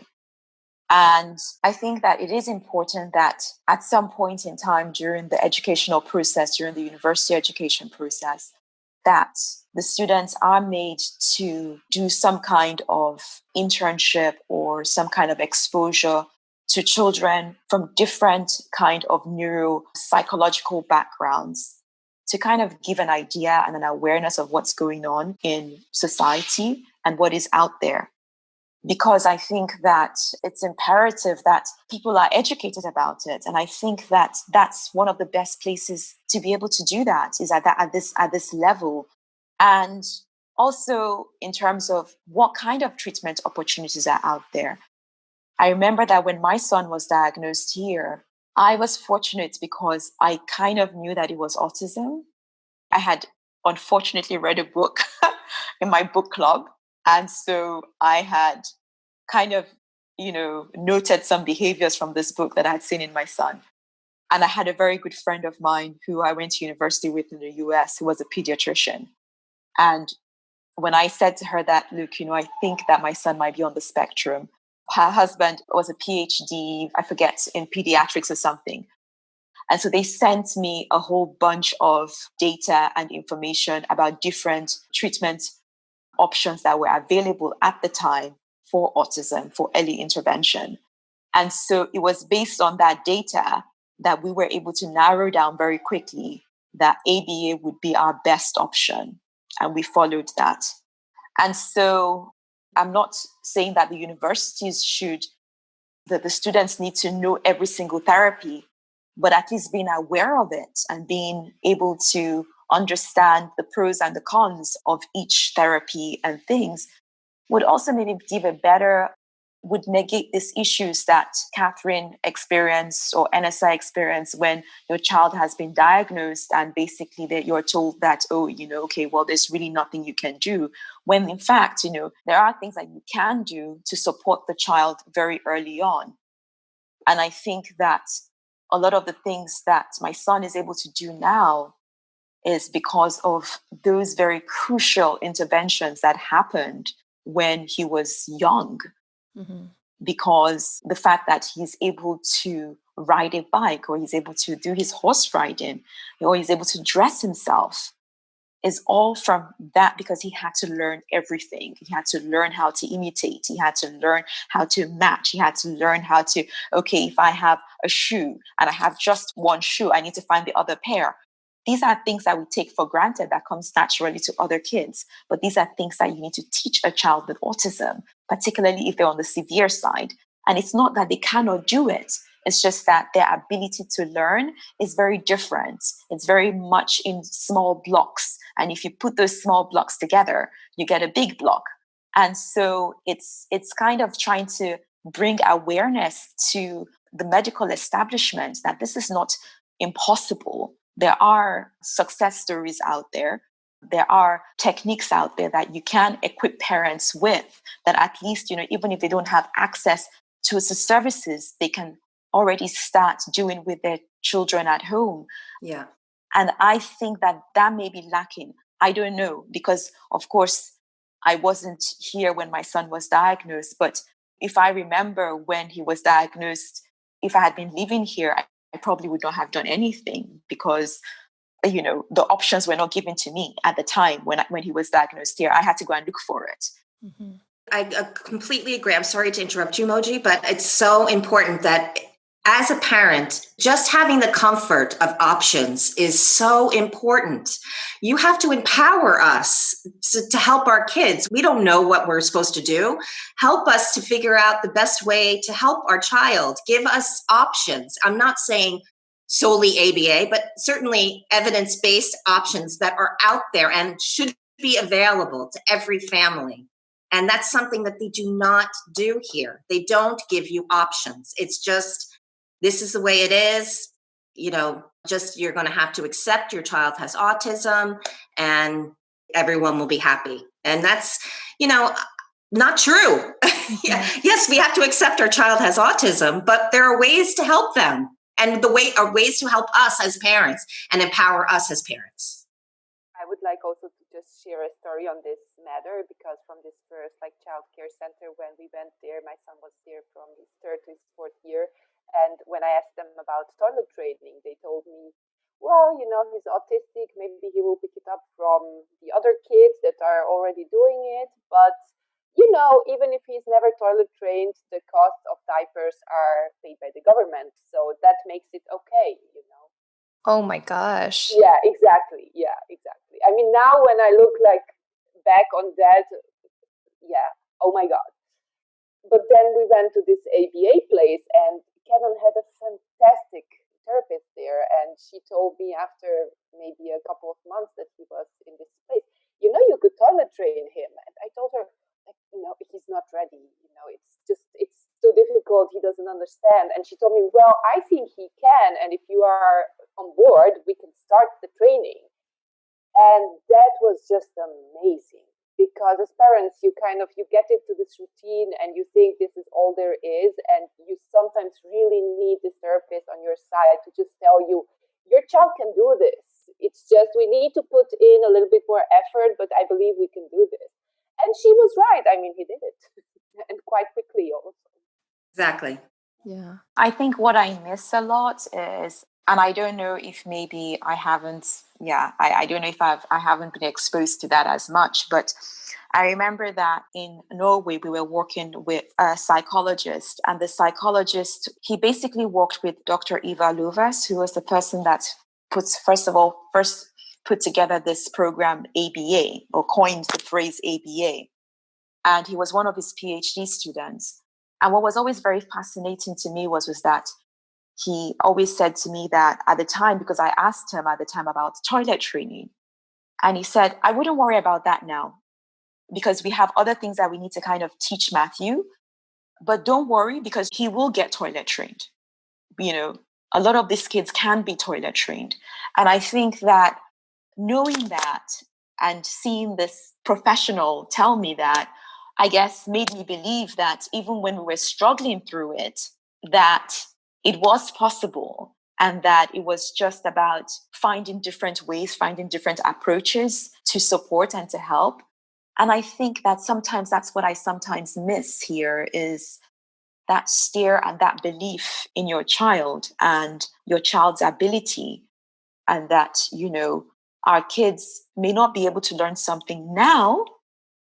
And I think that it is important that at some point in time during the educational process, during the university education process, that the students are made to do some kind of internship or some kind of exposure to children from different kind of neuropsychological backgrounds to kind of give an idea and an awareness of what's going on in society and what is out there. Because I think that it's imperative that people are educated about it. And I think that that's one of the best places to be able to do that is at this level. And also in terms of what kind of treatment opportunities are out there. I remember that when my son was diagnosed here, I was fortunate because I kind of knew that it was autism. I had unfortunately read a book in my book club. And so I had kind of, noted some behaviors from this book that I had seen in my son. And I had a very good friend of mine who I went to university with in the US, who was a pediatrician. And when I said to her that, look, I think that my son might be on the spectrum, her husband was a PhD, I forget, in pediatrics or something. And so they sent me a whole bunch of data and information about different treatment options that were available at the time for autism, for early intervention. And so it was based on that data that we were able to narrow down very quickly that ABA would be our best option. And we followed that. And so I'm not saying that the universities that the students need to know every single therapy, but at least being aware of it and being able to understand the pros and the cons of each therapy and things would also maybe would negate these issues that Catherine experienced or Enesa experienced when your child has been diagnosed and basically that you're told that, okay, well, there's really nothing you can do. When in fact, there are things that you can do to support the child very early on. And I think that a lot of the things that my son is able to do now is because of those very crucial interventions that happened when he was young. Mm-hmm. Because the fact that he's able to ride a bike or he's able to do his horse riding or he's able to dress himself is all from that, because he had to learn everything. He had to learn how to imitate. He had to learn how to match. He had to learn how to, okay, if I have a shoe and I have just one shoe, I need to find the other pair. These are things that we take for granted that comes naturally to other kids. But these are things that you need to teach a child with autism, particularly if they're on the severe side. And it's not that they cannot do it. It's just that their ability to learn is very different. It's very much in small blocks. And if you put those small blocks together, you get a big block. And so it's kind of trying to bring awareness to the medical establishment that this is not impossible. There are success stories out there. There are techniques out there that you can equip parents with that at least, even if they don't have access to the services, they can already start doing with their children at home. Yeah. And I think that may be lacking. I don't know, because of course I wasn't here when my son was diagnosed. But if I remember when he was diagnosed, if I had been living here, I probably would not have done anything because, the options were not given to me at the time when he was diagnosed here. I had to go and look for it. Mm-hmm. I completely agree. I'm sorry to interrupt you, Moji, but it's so important that as a parent, just having the comfort of options is so important. You have to empower us to help our kids. We don't know what we're supposed to do. Help us to figure out the best way to help our child. Give us options. I'm not saying solely ABA, but certainly evidence-based options that are out there and should be available to every family. And that's something that they do not do here. They don't give you options. It's just, this is the way it is. You're going to have to accept your child has autism and everyone will be happy. And that's, not true. Yes, we have to accept our child has autism, but there are ways to help them. And are ways to help us as parents and empower us as parents. I would like also to just share a story on this matter, because from this first child care center, when we went there, my son was there from his third to his fourth year. And when I asked them about toilet training, they told me, well, he's autistic. Maybe he will pick it up from the other kids that are already doing it. But, even if he's never toilet trained, the cost of diapers are paid by the government. So that makes it okay, Oh my gosh. Yeah, exactly. I mean, now when I look back on that, yeah, oh my God. But then we went to this ABA place, and Kevin had a fantastic therapist there. And she told me after maybe a couple of months that he was in this place, you could toilet train him. And I told her, he's not ready. It's too difficult understand. And she told me, well, I think he can. And if you are on board, we can start the training. And that was just amazing. Because as parents, you get into this routine and you think this is all there is. And you sometimes really need this therapist on your side to just tell you, your child can do this. It's just we need to put in a little bit more effort, but I believe we can do this. And she was right. I mean, he did it. And quite quickly also. Exactly. Yeah. I think what I miss a lot is, and I don't know if maybe I haven't, I don't know if I haven't been exposed to that as much, but I remember that in Norway, we were working with a psychologist, and the psychologist, he basically worked with Dr. Eva Louvas, who was the person that first put together this program ABA, or coined the phrase ABA. And he was one of his PhD students. And what was always very fascinating to me was that he always said to me that at the time, because I asked him at the time about toilet training, and he said, I wouldn't worry about that now, because we have other things that we need to kind of teach Matthew, but don't worry, because he will get toilet trained. You know, a lot of these kids can be toilet trained. And I think that knowing that and seeing this professional tell me that, I guess made me believe that even when we were struggling through it, that it was possible, and that it was just about finding different ways, finding different approaches to support and to help. And I think that sometimes that's what I sometimes miss here, is that steer and that belief in your child and your child's ability, and that, you know, our kids may not be able to learn something now,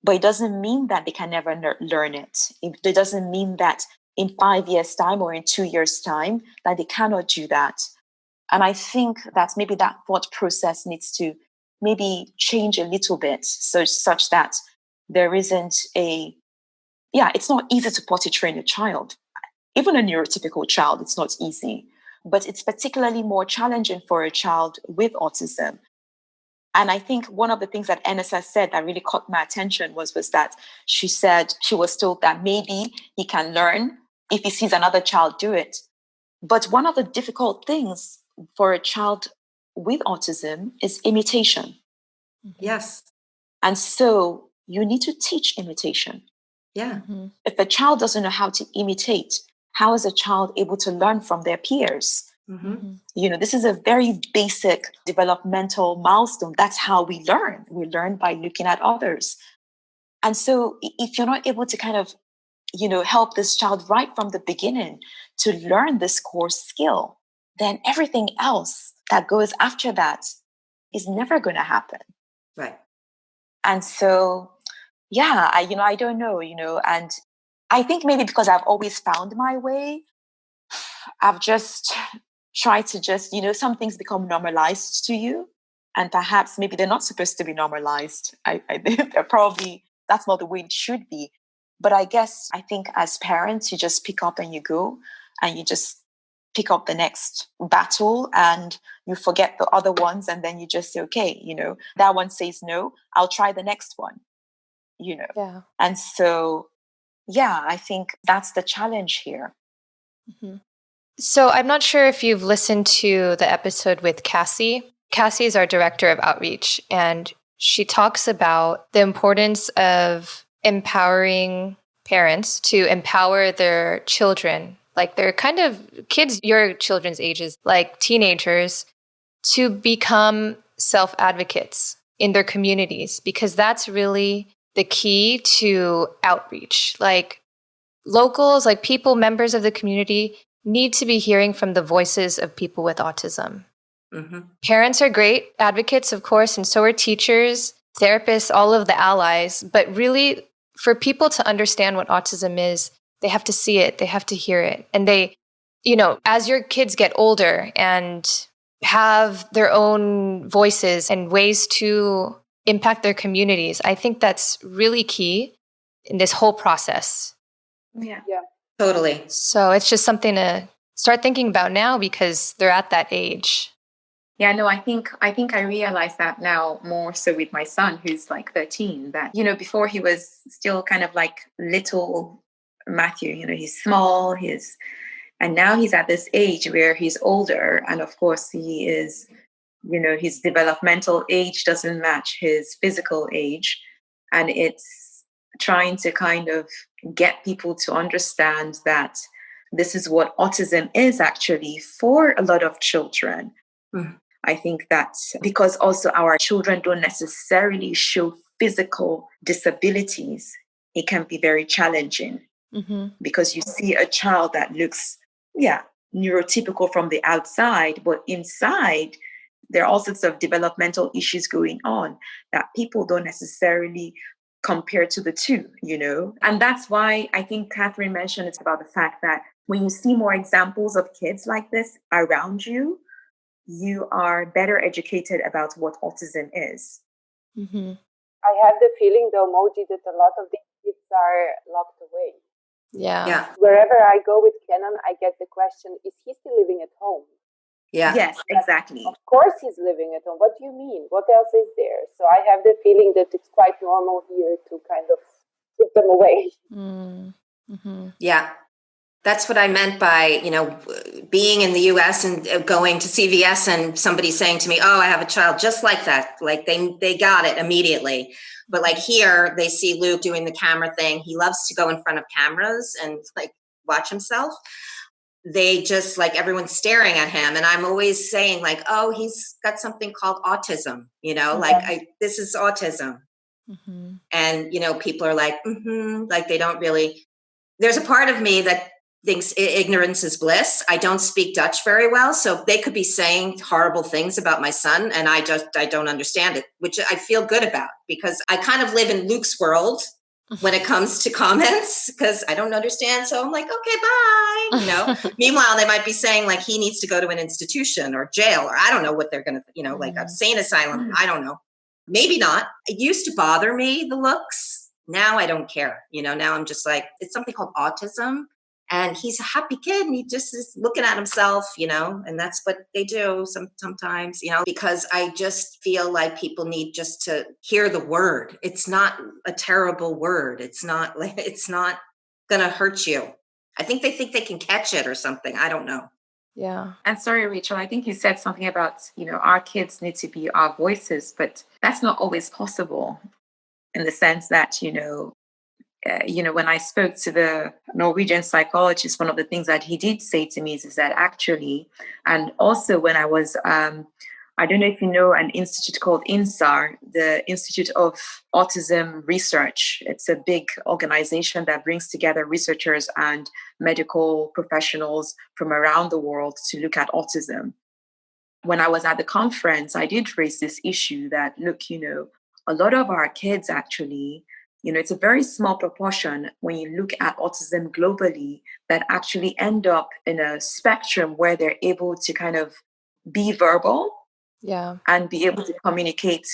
but it doesn't mean that they can never learn it. It doesn't mean that in 5 years' time or in 2 years' time that they cannot do that. And I think that maybe that thought process needs to maybe change a little bit, such that there isn't it's not easy to potty train a child. Even a neurotypical child, it's not easy. But it's particularly more challenging for a child with autism. And I think one of the things that Enesa said that really caught my attention was that she said she was told that maybe he can learn if he sees another child do it. But one of the difficult things for a child with autism is imitation. Yes. And so you need to teach imitation. Yeah. If a child doesn't know how to imitate, how is a child able to learn from their peers? You know, this is a very basic developmental milestone. That's how we learn. We learn by looking at others. And so if you're not able to kind of, you know, help this child right from the beginning to learn this core skill, then everything else that goes after that is never going to happen. Right. And so, I don't know, and I think maybe because I've always found my way, I've just tried to some things become normalized to you, and perhaps maybe they're not supposed to be normalized. They're probably, that's not the way it should be. But I think as parents, you just pick up and you go, and you just pick up the next battle, and you forget the other ones, and then you just say, okay, that one says no, I'll try the next one, Yeah. And so, I think that's the challenge here. So I'm not sure if you've listened to the episode with Cassie. Cassie is our director of outreach, and she talks about the importance of empowering parents to empower their children, like they're kind of kids your children's ages, like teenagers, to become self-advocates in their communities, because that's really the key to outreach. Like locals, like people, members of the community, need to be hearing from the voices of people with autism. Parents are great advocates, of course, and so are teachers, therapists, all of the allies. But really, for people to understand what autism is, they have to see it, they have to hear it. And they, as your kids get older and have their own voices and ways to impact their communities, I think that's really key in this whole process. Yeah. Totally. So it's just something to start thinking about now, because they're at that age. Yeah, no, I think I realize that now more so with my son, who's like 13, that, before he was still kind of like little Matthew, he's small, he's And now he's at this age where he's older. And of course, he is, his developmental age doesn't match his physical age. And it's trying to kind of get people to understand that this is what autism is actually for a lot of children. Mm. I think that because also our children don't necessarily show physical disabilities, it can be very challenging. Mm-hmm. Because you see a child that looks, neurotypical from the outside, but inside, there are all sorts of developmental issues going on that people don't necessarily compare to the two, And that's why I think Catherine mentioned it's about the fact that when you see more examples of kids like this around you, you are better educated about what autism is. Mm-hmm. I have the feeling, though, Moji, that a lot of these kids are locked away. Yeah. Wherever I go with Kenan, I get the question, is he still living at home? Yeah. Yes, exactly. Of course he's living at home. What do you mean? What else is there? So I have the feeling that it's quite normal here to kind of put them away. Mm-hmm. Yeah. That's what I meant by, being in the US and going to CVS and somebody saying to me, oh, I have a child just like that. Like they got it immediately. But like here, they see Luke doing the camera thing. He loves to go in front of cameras and like watch himself. They just like everyone's staring at him. And I'm always saying like, oh, he's got something called autism, this is autism. Mm-hmm. And, people are like, like they don't really, there's a part of me that thinks ignorance is bliss. I don't speak Dutch very well, so they could be saying horrible things about my son, and I don't understand it, which I feel good about because I kind of live in Luke's world when it comes to comments because I don't understand. So I'm like, okay, bye. Meanwhile, they might be saying like he needs to go to an institution or jail, or I don't know what they're going to, like a sane asylum. I don't know. Maybe not. It used to bother me, the looks. Now I don't care. Now I'm just like, it's something called autism. And he's a happy kid and he just is looking at himself, and that's what they do sometimes, because I just feel like people need just to hear the word. It's not a terrible word. It's not going to hurt you. I think they can catch it or something. I don't know. Yeah. And sorry, Rachel, I think you said something about, our kids need to be our voices, but that's not always possible in the sense that, when I spoke to the Norwegian psychologist, one of the things that he did say to me is that actually, and also when I was, I don't know if you know an institute called INSAR, the Institute of Autism Research. It's a big organization that brings together researchers and medical professionals from around the world to look at autism. When I was at the conference, I did raise this issue that, look, a lot of our kids actually, it's a very small proportion when you look at autism globally that actually end up in a spectrum where they're able to kind of be verbal and be able to communicate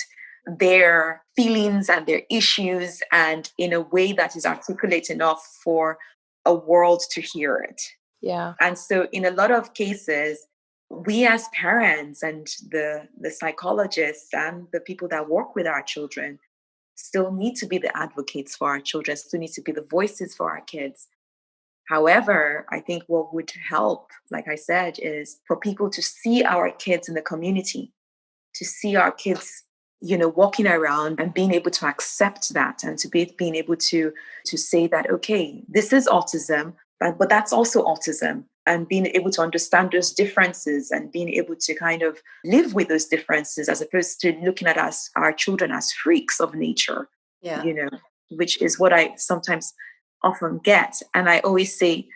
their feelings and their issues and in a way that is articulate enough for a world to hear it. Yeah. And so in a lot of cases, we as parents and the psychologists and the people that work with our children still need to be the advocates for our children, still need to be the voices for our kids. However, I think what would help, like I said, is for people to see our kids in the community, to see our kids, walking around and being able to accept that and to being able to say that, okay, this is autism, but that's also autism. And being able to understand those differences and being able to kind of live with those differences as opposed to looking at our children as freaks of nature, which is what I sometimes often get. And I always say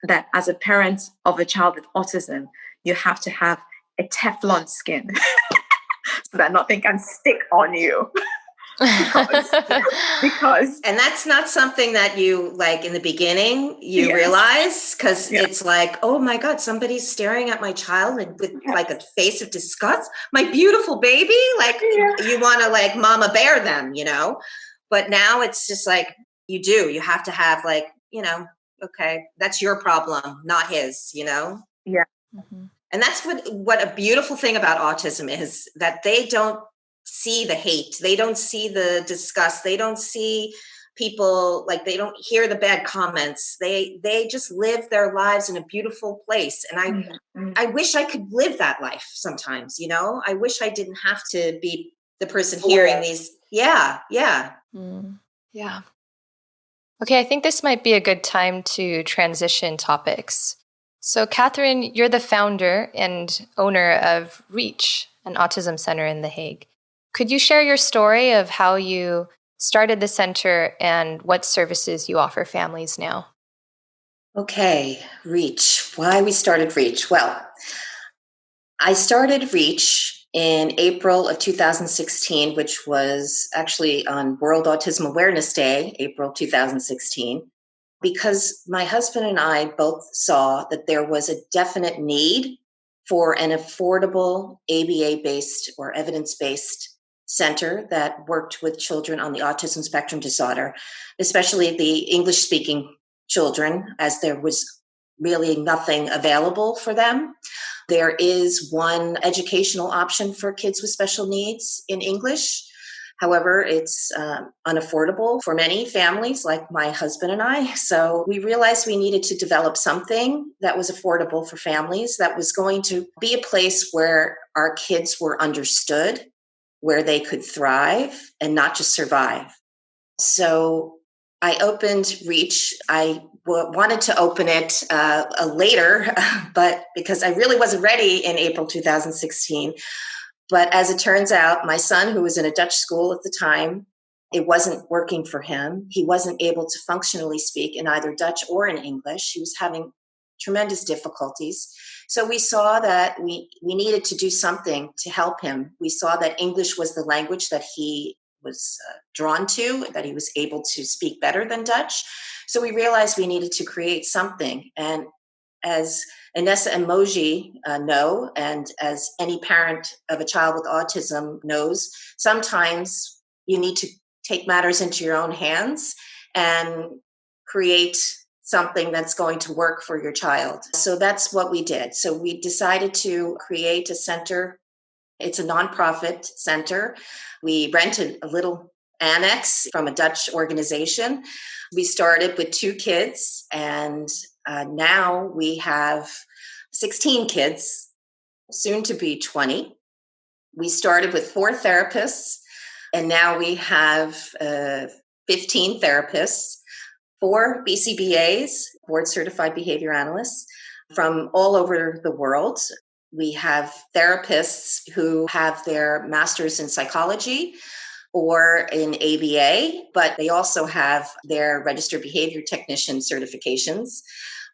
that as a parent of a child with autism, you have to have a Teflon skin so that nothing can stick on you. because and that's not something that you like in the beginning realize because it's like, oh my God, somebody's staring at my child with like a face of disgust, my beautiful baby, like you want to like mama bear them, but now it's just like you have to have like, okay, that's your problem, not his, Mm-hmm. And that's what a beautiful thing about autism is, that they don't see the hate. They don't see the disgust. They don't see people, like, they don't hear the bad comments. They just live their lives in a beautiful place. And I wish I could live that life sometimes, I wish I didn't have to be the person hearing these. Yeah. Yeah. Okay, I think this might be a good time to transition topics. So, Catherine, you're the founder and owner of REACH, an autism center in The Hague. Could you share your story of how you started the center and what services you offer families now? Okay, REACH. Why we started REACH? Well, I started REACH in April of 2016, which was actually on World Autism Awareness Day, April 2016, because my husband and I both saw that there was a definite need for an affordable ABA-based or evidence-based center that worked with children on the autism spectrum disorder, especially the English-speaking children, as there was really nothing available for them. There is one educational option for kids with special needs in English. However, it's unaffordable for many families like my husband and I. So we realized we needed to develop something that was affordable for families, that was going to be a place where our kids were understood, where they could thrive and not just survive. So I opened REACH. I wanted to open it later, but because I really wasn't ready in April 2016. But as it turns out, my son, who was in a Dutch school at the time, it wasn't working for him. He wasn't able to functionally speak in either Dutch or in English. He was having tremendous difficulties. So we saw that we needed to do something to help him. We saw that English was the language that he was drawn to, that he was able to speak better than Dutch. So we realized we needed to create something. And as Enesa and Moji know, and as any parent of a child with autism knows, sometimes you need to take matters into your own hands and create something that's going to work for your child. So that's what we did. So we decided to create a center. It's a nonprofit center. We rented a little annex from a Dutch organization. We started with 2 kids, and now we have 16 kids, soon to be 20. We started with 4 therapists, and now we have 15 therapists, 4 BCBAs, board certified behavior analysts, from all over the world. We have therapists who have their master's in psychology or in ABA, but they also have their registered behavior technician certifications.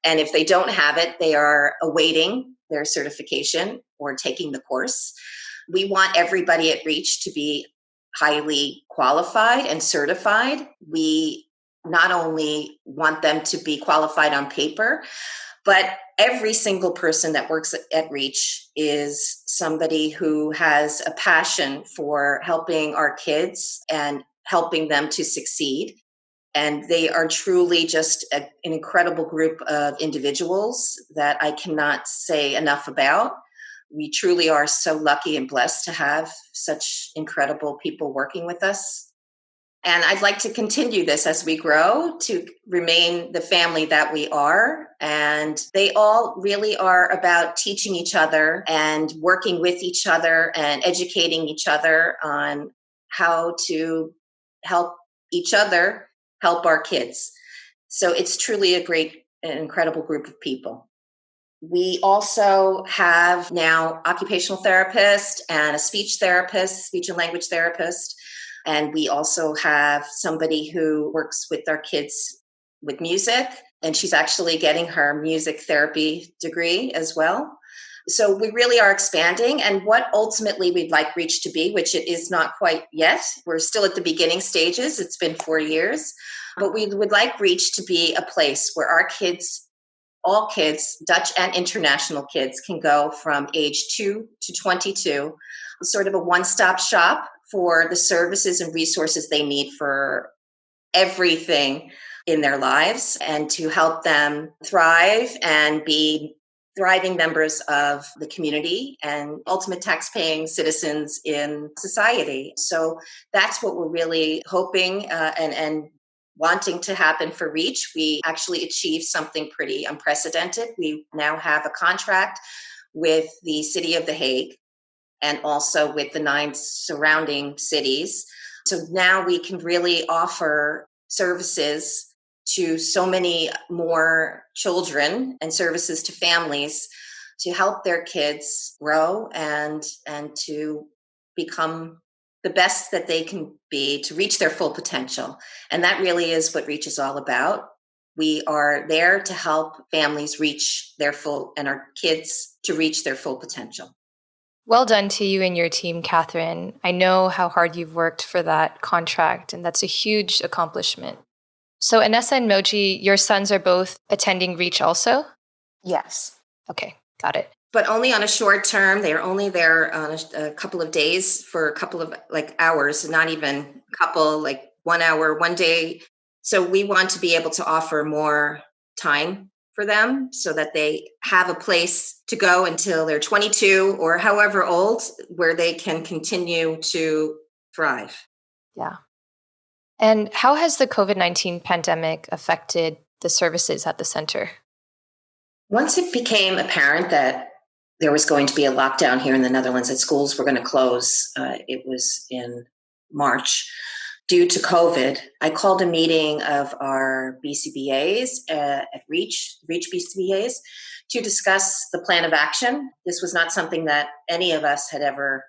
And if they don't have it, they are awaiting their certification or taking the course. We want everybody at REACH to be highly qualified and certified. We not only want them to be qualified on paper, but every single person that works at REACH is somebody who has a passion for helping our kids and helping them to succeed. And they are truly just an incredible group of individuals that I cannot say enough about. We truly are so lucky and blessed to have such incredible people working with us. And I'd like to continue this as we grow to remain the family that we are. And they all really are about teaching each other and working with each other and educating each other on how to help each other help our kids. So it's truly a great and incredible group of people. We also have now occupational therapist and a speech therapist, speech and language therapist. And we also have somebody who works with our kids with music, and she's actually getting her music therapy degree as well. So we really are expanding, and what ultimately we'd like REACH to be, which it is not quite yet. We're still at the beginning stages. It's been 4 years, but we would like REACH to be a place where our kids, all kids, Dutch and international kids, can go from age 2 to 22, sort of a one-stop shop for the services and resources they need for everything in their lives, and to help them thrive and be thriving members of the community and ultimate tax-paying citizens in society. So that's what we're really hoping and wanting to happen for REACH, we actually achieved something pretty unprecedented. We now have a contract with the city of The Hague and also with the 9 surrounding cities. So now we can really offer services to so many more children and services to families to help their kids grow and to become the best that they can be, to reach their full potential. And that really is what REACH is all about. We are there to help families reach their full, and our kids to reach their full potential. Well done to you and your team, Catherine. I know how hard you've worked for that contract, and that's a huge accomplishment. So Enesa and Moji, your sons are both attending REACH also? Yes. Okay, got it. But only on a short term. They are only there on a couple of days for a couple of hours, not even a couple, 1 hour, 1 day. So we want to be able to offer more time for them so that they have a place to go until they're 22 or however old, where they can continue to thrive. Yeah. And how has the COVID-19 pandemic affected the services at the center? Once it became apparent that there was going to be a lockdown here in the Netherlands, that schools were going to close, it was in March, due to COVID, I called a meeting of our BCBAs at REACH BCBAs, to discuss the plan of action. This was not something that any of us had ever,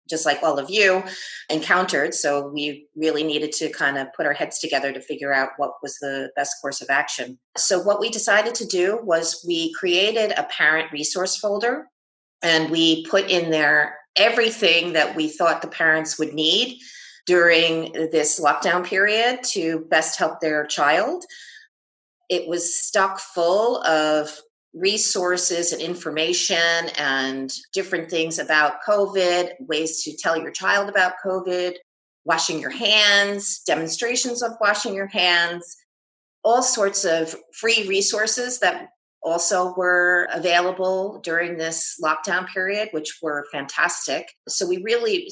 just like all of you, encountered. So we really needed to kind of put our heads together to figure out what was the best course of action. So what we decided to do was we created a parent resource folder, and we put in there everything that we thought the parents would need during this lockdown period to best help their child. It was stuck full of resources and information and different things about COVID, ways to tell your child about COVID, washing your hands, demonstrations of washing your hands, all sorts of free resources that also were available during this lockdown period, which were fantastic. So we really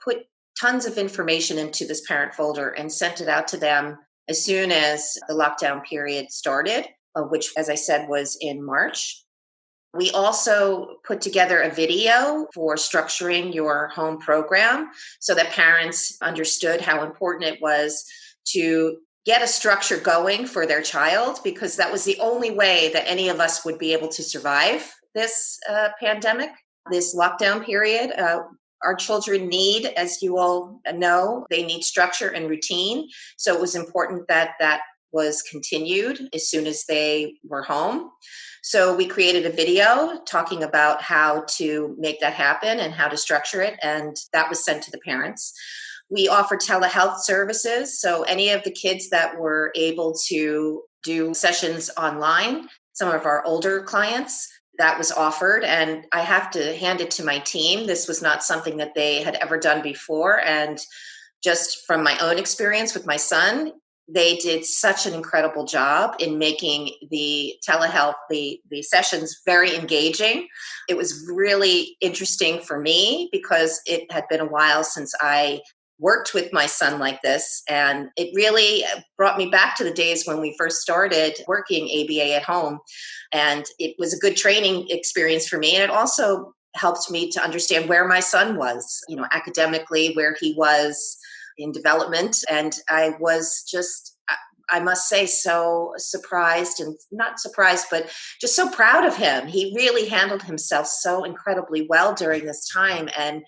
put tons of information into this parent folder and sent it out to them as soon as the lockdown period started, which, as I said, was in March. We also put together a video for structuring your home program so that parents understood how important it was to get a structure going for their child, because that was the only way that any of us would be able to survive this pandemic, this lockdown period. Our children need, as you all know, they need structure and routine. So it was important that that was continued as soon as they were home. So we created a video talking about how to make that happen and how to structure it, and that was sent to the parents. We offer telehealth services, so any of the kids that were able to do sessions online, some of our older clients, that was offered. And I have to hand it to my team. This was not something that they had ever done before. And just from my own experience with my son, they did such an incredible job in making the telehealth, the sessions very engaging. It was really interesting for me because it had been a while since I worked with my son like this. And it really brought me back to the days when we first started working ABA at home. And it was a good training experience for me. And it also helped me to understand where my son was, academically, where he was in development. And I was just, I must say, so surprised, and not surprised, but just so proud of him. He really handled himself so incredibly well during this time. And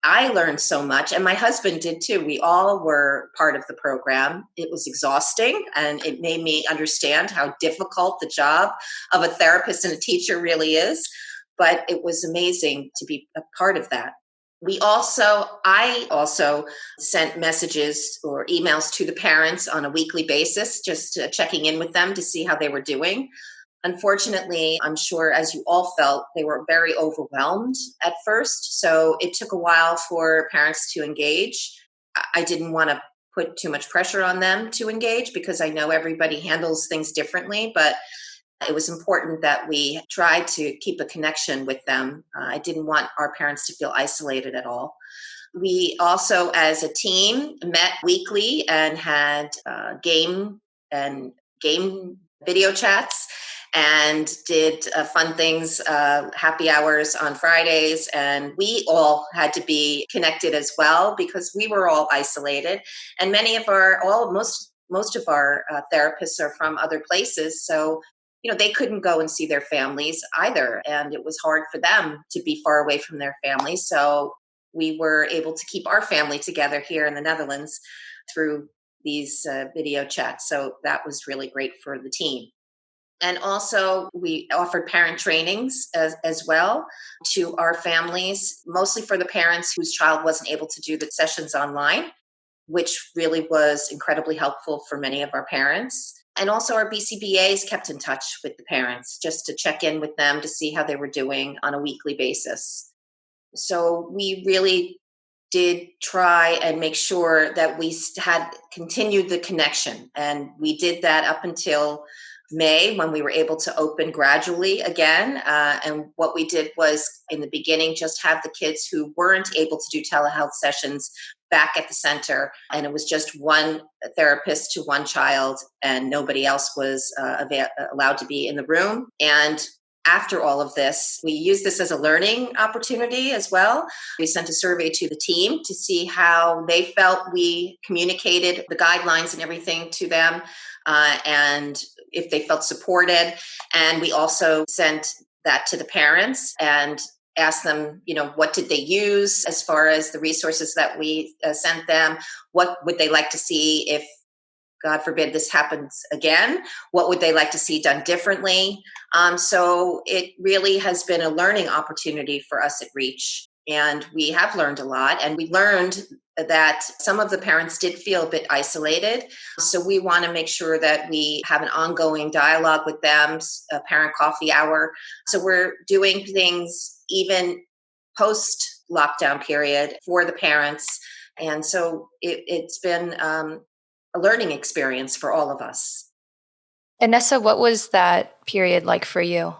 I learned so much, and my husband did too. We all were part of the program. It was exhausting, and it made me understand how difficult the job of a therapist and a teacher really is. But it was amazing to be a part of that. I also sent messages or emails to the parents on a weekly basis, just checking in with them to see how they were doing. Unfortunately, I'm sure, as you all felt, they were very overwhelmed at first. So it took a while for parents to engage. I didn't want to put too much pressure on them to engage because I know everybody handles things differently, but it was important that we tried to keep a connection with them. I didn't want our parents to feel isolated at all. We also, as a team, met weekly and had game video chats and did fun things, happy hours on Fridays. And we all had to be connected as well because we were all isolated. And most of our therapists are from other places. So, they couldn't go and see their families either. And it was hard for them to be far away from their families. So we were able to keep our family together here in the Netherlands through these video chats. So that was really great for the team. And also, we offered parent trainings as well to our families, mostly for the parents whose child wasn't able to do the sessions online, which really was incredibly helpful for many of our parents. And also, our BCBAs kept in touch with the parents just to check in with them to see how they were doing on a weekly basis. So we really did try and make sure that we had continued the connection. And we did that up until May, when we were able to open gradually again. And what we did was, in the beginning, just have the kids who weren't able to do telehealth sessions back at the center. And it was just one therapist to one child, and nobody else was allowed to be in the room. And after all of this, we used this as a learning opportunity as well. We sent a survey to the team to see how they felt we communicated the guidelines and everything to them, and if they felt supported. And we also sent that to the parents and asked them, what did they use as far as the resources that we sent them? What would they like to see if, God forbid, this happens again? What would they like to see done differently? So it really has been a learning opportunity for us at REACH. And we have learned a lot. And we learned that some of the parents did feel a bit isolated. So we want to make sure that we have an ongoing dialogue with them, a parent coffee hour. So we're doing things even post-lockdown period for the parents. And so it's been a learning experience for all of us. Enesa, what was that period like for you?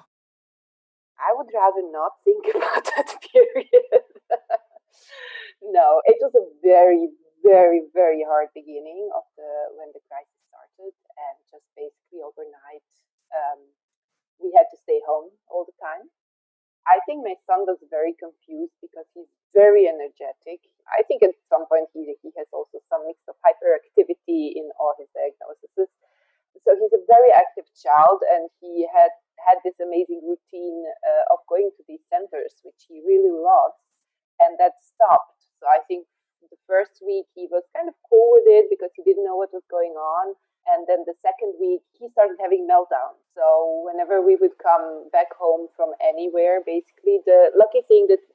I would rather not think about that period. No, it was a very, very, very hard beginning of when the crisis started, and just basically overnight, we had to stay home all the time. I think my son was very confused because he's very energetic. I think at some point he has also some mix of hyperactivity in all his diagnoses. So he's a very active child, and he had this amazing routine of going to these centers, which he really loves, and that stopped. So I think the first week he was kind of cool with it because he didn't know what was going on. And then the second week, he started having meltdowns. So whenever we would come back home from anywhere, basically the lucky thing that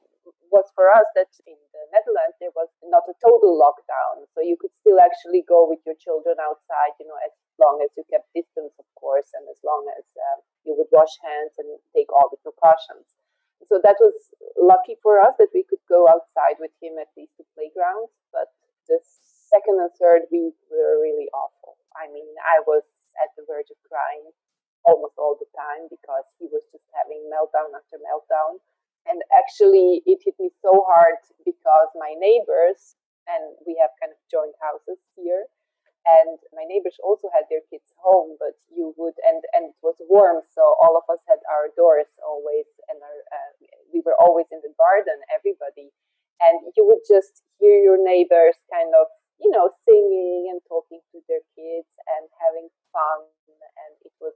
was for us that in the Netherlands, there was not a total lockdown. So you could still actually go with your children outside, as long as you kept distance, of course, and as long as you would wash hands and take all the precautions. So that was lucky for us that we could go outside with him at least to playgrounds. But the second and third week were really awful. I mean, I was at the verge of crying almost all the time because he was just having meltdown after meltdown. And actually, it hit me so hard because my neighbors, and we have kind of joint houses here, and my neighbors also had their kids home, but and it was warm, so all of us had our doors always, and we were always in the garden, everybody. And you would just hear your neighbors kind of, singing and talking to their kids and having fun. And it was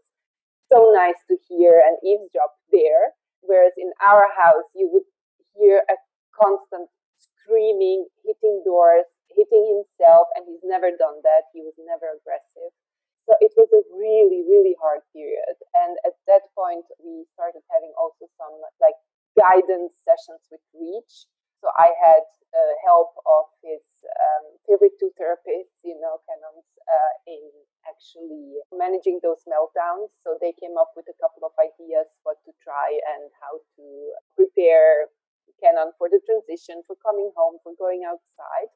so nice to hear and eavesdrop there. Whereas in our house, you would hear a constant screaming, hitting doors, hitting himself, and he's never done that. He was never aggressive. So it was a really, really hard period. And at that point, we started having also some guidance sessions with REACH. So I had help of his favorite two therapists, canons, in actually managing those meltdowns. So they came up with a couple of ideas what to try and how to prepare Canon for the transition, for coming home, for going outside.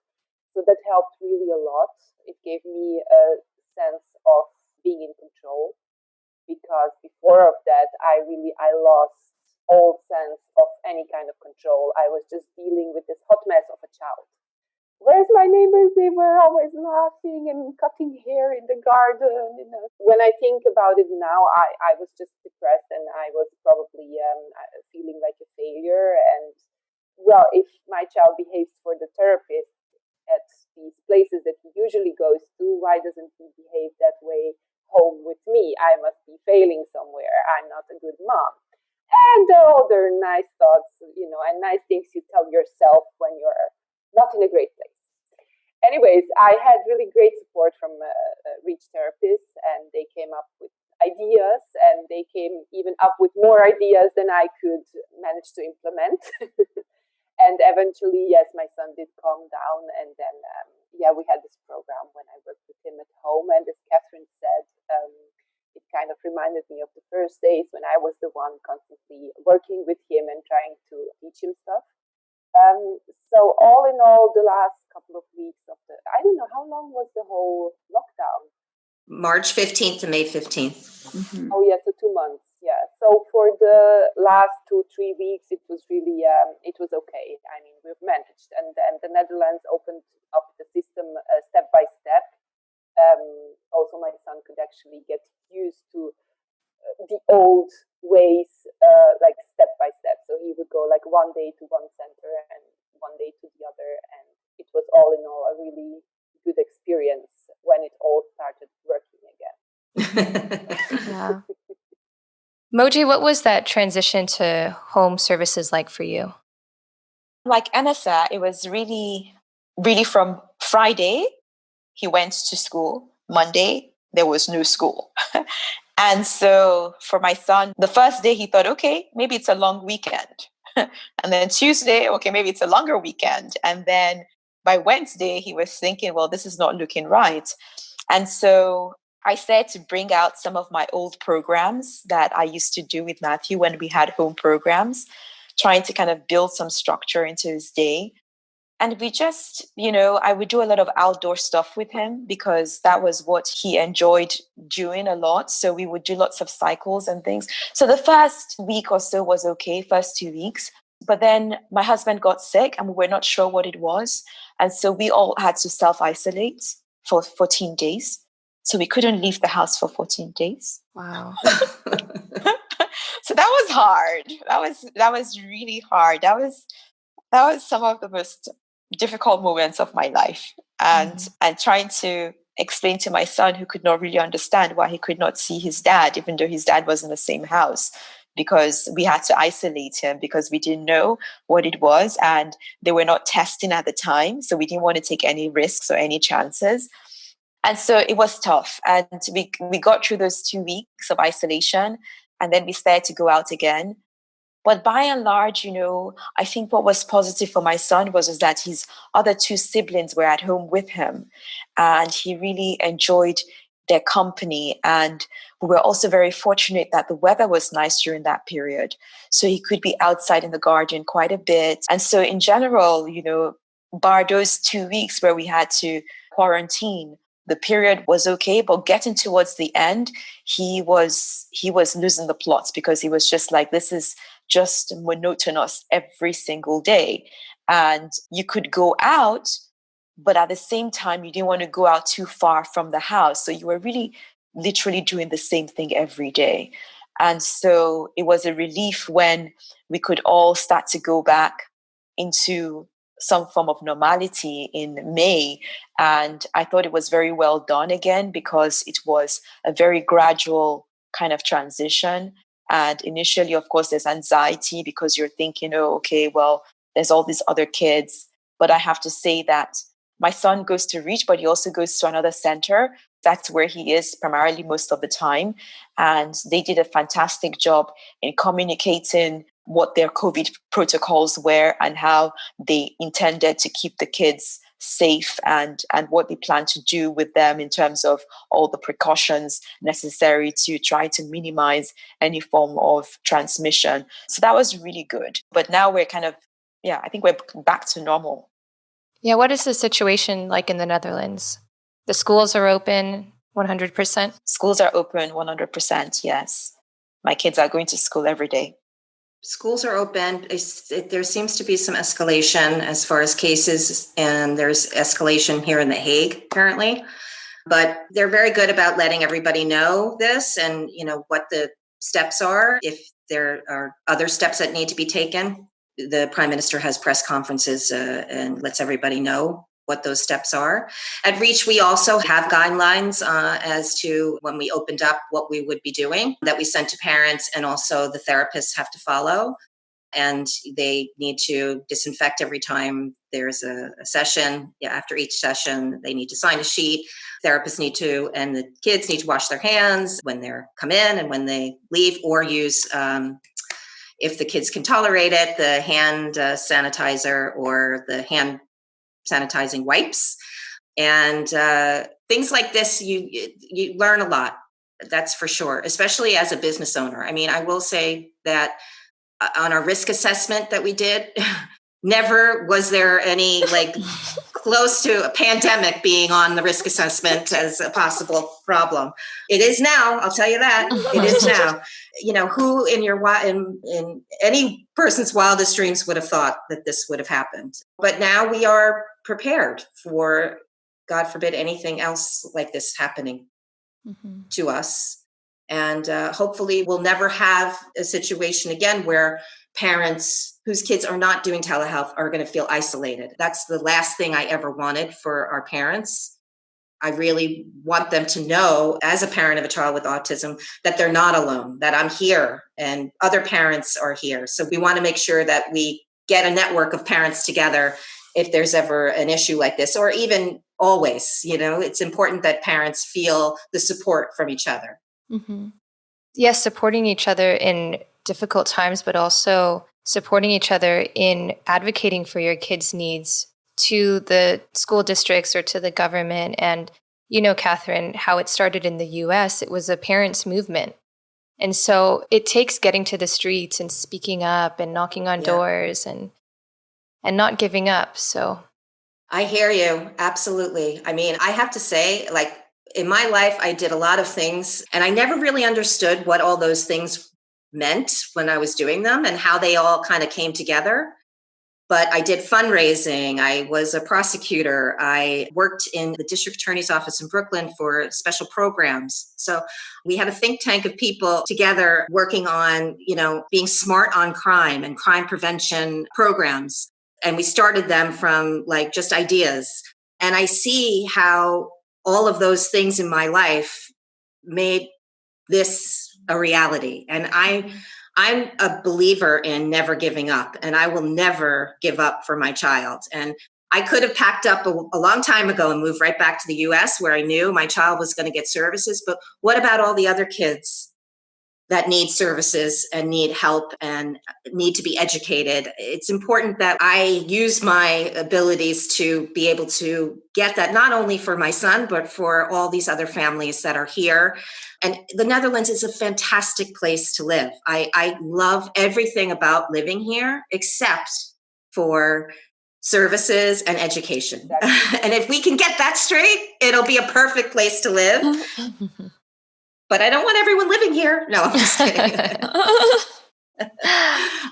So that helped really a lot. It gave me a sense of being in control, because before of that, I lost all sense of any kind of control. I was just dealing with this hot mess of a child. where's my neighbors? They were always laughing and cutting hair in the garden. When I think about it now, I was just depressed, and I was probably feeling like a failure. And well, if my child behaves for the therapist at these places that he usually goes to, why doesn't he behave that way home with me? I must be failing somewhere. I'm not a good mom. And other nice thoughts, and nice things you tell yourself when you're not in a great place. Anyways, I had really great support from REACH therapists, and they came up with ideas, and they came even up with more ideas than I could manage to implement. And eventually, yes, my son did calm down, and then, we had this program when I worked with him at home. And as Catherine said, it kind of reminded me of the first days when I was the one constantly working with him and trying to teach him stuff. So all in all, the last couple of weeks I don't know, how long was the whole lockdown? March 15th to May 15th. Mm-hmm. Oh, yeah, so 2 months. Yeah. So for the last 2-3 weeks, it was really, it was okay. I mean, we've managed. And then the Netherlands opened up the system step by step. Also, my son could actually get used to the old ways, like step by step. So he would go like one day to one center and one day to the other. And it was all in all a really good experience when it all started working again. Yeah. Moji, what was that transition to home services like for you? Like Enesa, it was really, really from Friday, he went to school. Monday, there was no school. And so for my son, the first day he thought, okay, maybe it's a long weekend. And then Tuesday, okay, maybe it's a longer weekend. And then by Wednesday, he was thinking, well, this is not looking right. And so I said to bring out some of my old programs that I used to do with Matthew when we had home programs, trying to kind of build some structure into his day. And we just, I would do a lot of outdoor stuff with him because that was what he enjoyed doing a lot. So we would do lots of cycles and things. So the first week or so was okay, first 2 weeks. But then my husband got sick and we were not sure what it was. And so we all had to self-isolate for 14 days. So we couldn't leave the house for 14 days. Wow. So that was hard. That was really hard. That was some of the most difficult moments of my life. And trying to explain to my son, who could not really understand why he could not see his dad, even though his dad was in the same house, because we had to isolate him because we didn't know what it was and they were not testing at the time. So we didn't want to take any risks or any chances. And so it was tough. And we got through those 2 weeks of isolation, and then we started to go out again. But by and large, I think what was positive for my son was that his other 2 siblings were at home with him, and he really enjoyed their company. And we were also very fortunate that the weather was nice during that period. So he could be outside in the garden quite a bit. And so in general, bar those 2 weeks where we had to quarantine, the period was okay, but getting towards the end, he was losing the plots because he was just like, this is just monotonous every single day. And you could go out, but at the same time, you didn't want to go out too far from the house. So you were really literally doing the same thing every day. And so it was a relief when we could all start to go back into some form of normality in May. And I thought it was very well done again because it was a very gradual kind of transition. And initially, of course, there's anxiety because you're thinking, oh, okay, well, there's all these other kids. But I have to say that my son goes to REACH, but he also goes to another center. That's where he is primarily most of the time. And they did a fantastic job in communicating what their COVID protocols were and how they intended to keep the kids safe and what they plan to do with them in terms of all the precautions necessary to try to minimize any form of transmission. So that was really good. But now we're kind of, I think we're back to normal. Yeah, what is the situation like in the Netherlands? The schools are open 100%? Schools are open 100%, yes. My kids are going to school every day. Schools are open. There seems to be some escalation as far as cases, and there's escalation here in The Hague currently. But they're very good about letting everybody know this and, what the steps are. If there are other steps that need to be taken, the Prime Minister has press conferences and lets everybody know what those steps are. At REACH, we also have guidelines as to when we opened up what we would be doing that we sent to parents, and also the therapists have to follow. And they need to disinfect every time there's a session. After each session, they need to sign a sheet. Therapists need to, and the kids need to wash their hands when they come in and when they leave, or use, if the kids can tolerate it, the hand sanitizer or the hand sanitizing wipes. And things like this, you learn a lot, that's for sure, especially as a business owner. I mean, I will say that on our risk assessment that we did, never was there any close to a pandemic being on the risk assessment as a possible problem. It is now, I'll tell you that. It is now. Who in any person's wildest dreams would have thought that this would have happened? But now we are prepared for, God forbid, anything else like this happening to us. And hopefully we'll never have a situation again where parents whose kids are not doing telehealth are going to feel isolated. That's the last thing I ever wanted for our parents. I really want them to know, as a parent of a child with autism, that they're not alone, that I'm here and other parents are here. So we want to make sure that we get a network of parents together if there's ever an issue like this, or even always. It's important that parents feel the support from each other. Mm-hmm. Yes, supporting each other in difficult times, but also supporting each other in advocating for your kids' needs to the school districts or to the government. And Catherine, how it started in the US, it was a parents' movement. And so it takes getting to the streets and speaking up and knocking on doors and not giving up. So I hear you. Absolutely. I mean, I have to say, in my life, I did a lot of things, and I never really understood what all those things meant when I was doing them and how they all kind of came together. But I did fundraising. I was a prosecutor. I worked in the district attorney's office in Brooklyn for special programs. So we had a think tank of people together working on, being smart on crime and crime prevention programs. And we started them from just ideas. And I see how all of those things in my life made this a reality. And I'm a believer in never giving up, and I will never give up for my child. And I could have packed up a long time ago and moved right back to the US, where I knew my child was going to get services. But what about all the other kids that need services and need help and need to be educated? It's important that I use my abilities to be able to get that, not only for my son, but for all these other families that are here. And the Netherlands is a fantastic place to live. I love everything about living here, except for services and education. Exactly. And if we can get that straight, it'll be a perfect place to live. But I don't want everyone living here. No, I'm just kidding.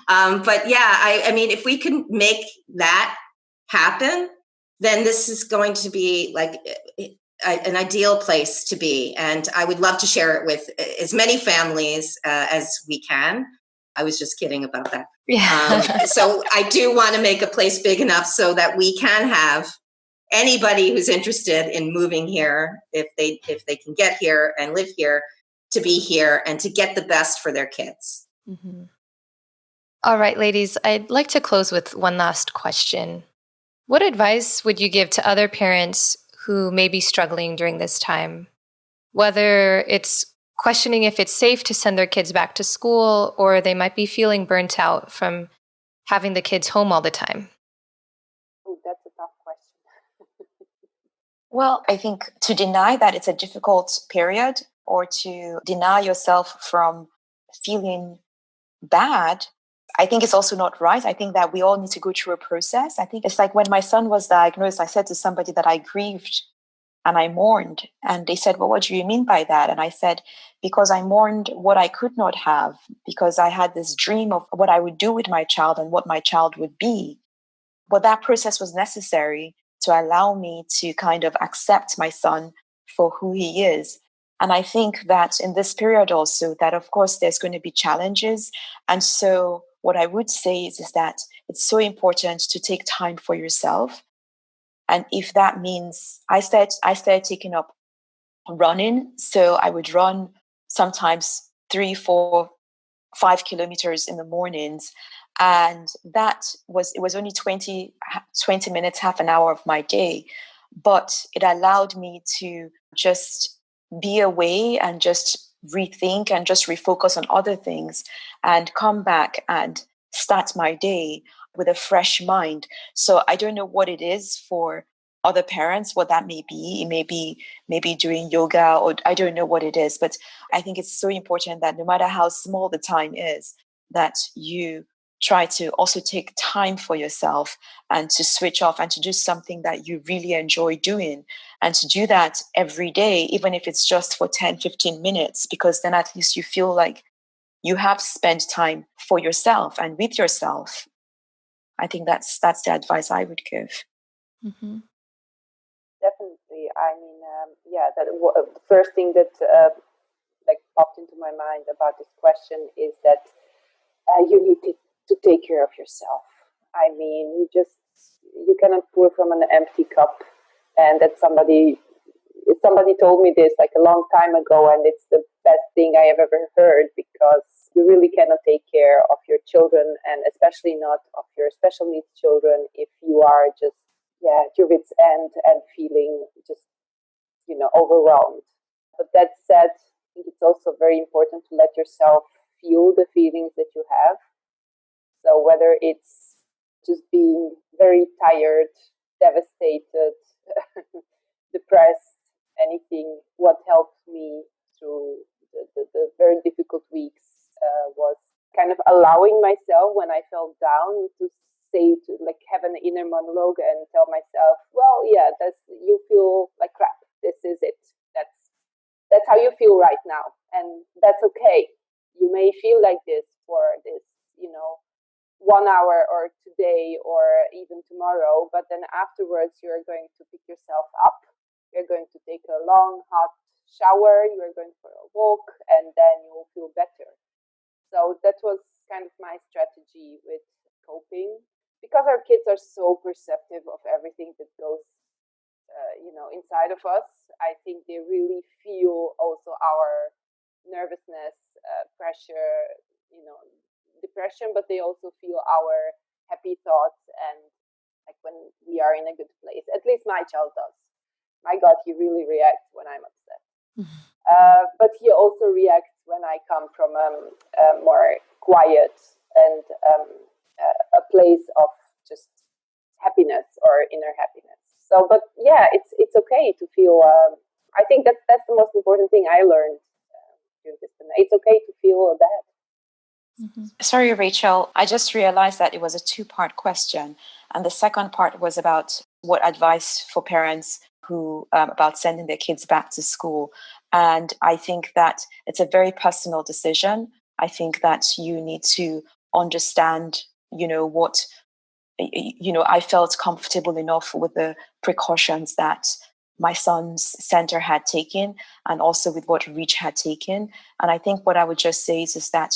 But yeah, I mean, if we can make that happen, then this is going to be an ideal place to be. And I would love to share it with as many families as we can. I was just kidding about that. Yeah. So I do want to make a place big enough so that we can have anybody who's interested in moving here, if they can get here and live here, to be here and to get the best for their kids. Mm-hmm. All right, ladies, I'd like to close with one last question. What advice would you give to other parents who may be struggling during this time? Whether it's questioning if it's safe to send their kids back to school, or they might be feeling burnt out from having the kids home all the time. Oh, that's a tough question. Well, I think to deny that it's a difficult period, or to deny yourself from feeling bad, I think it's also not right. I think that we all need to go through a process. I think it's like when my son was diagnosed, I said to somebody that I grieved and I mourned. And they said, well, what do you mean by that? And I said, because I mourned what I could not have, because I had this dream of what I would do with my child and what my child would be. But that process was necessary to allow me to kind of accept my son for who he is. And I think that in this period also, that of course there's going to be challenges. And so what I would say is that it's so important to take time for yourself. And if that means I started taking up running, so I would run sometimes 3, 4, 5 kilometers in the mornings. And it was only 20 minutes, half an hour of my day. But it allowed me to just be away and just rethink and just refocus on other things and come back and start my day with a fresh mind. So I don't know what it is for other parents, what that may be. It may be maybe doing yoga, or I don't know what it is, but I think it's so important that no matter how small the time is, that you try to also take time for yourself and to switch off and to do something that you really enjoy doing, and to do that every day, even if it's just for 10, 15 minutes, because then at least you feel like you have spent time for yourself and with yourself. I think that's the advice I would give. Mm-hmm. Definitely. I mean, the first thing that popped into my mind about this question is that you need to take care of yourself. I mean, you cannot pour from an empty cup. And that somebody told me this like a long time ago, and it's the best thing I have ever heard, because you really cannot take care of your children, and especially not of your special needs children, if you are just at your wit's end and feeling just overwhelmed. But that said, I think it's also very important to let yourself feel the feelings that you have. So whether it's just being very tired, devastated, depressed, anything, what helped me through the very difficult weeks was kind of allowing myself, when I felt down, to have an inner monologue and tell myself, well, yeah, you feel like crap. This is it. That's how you feel right now, and that's okay. You may feel like this for this 1 hour or today or even tomorrow, but then afterwards you're going to pick yourself up, you're going to take a long hot shower, you are going for a walk, and then you will feel better. So that was kind of my strategy with coping, because our kids are so perceptive of everything that goes inside of us. I think they really feel also our nervousness, pressure, depression, but they also feel our happy thoughts, and like when we are in a good place. At least my child does. My God, he really reacts when I'm upset. But he also reacts when I come from a more quiet and a place of just happiness or inner happiness. So, but yeah, it's okay to feel. I think that's the most important thing I learned during this pandemic. It's okay to feel bad. Mm-hmm. Sorry, Rachel, I just realized that it was a 2-part question. And the second part was about what advice for parents who about sending their kids back to school. And I think that it's a very personal decision. I think that you need to understand, what, I felt comfortable enough with the precautions that my son's center had taken, and also with what REACH had taken. And I think what I would just say is that,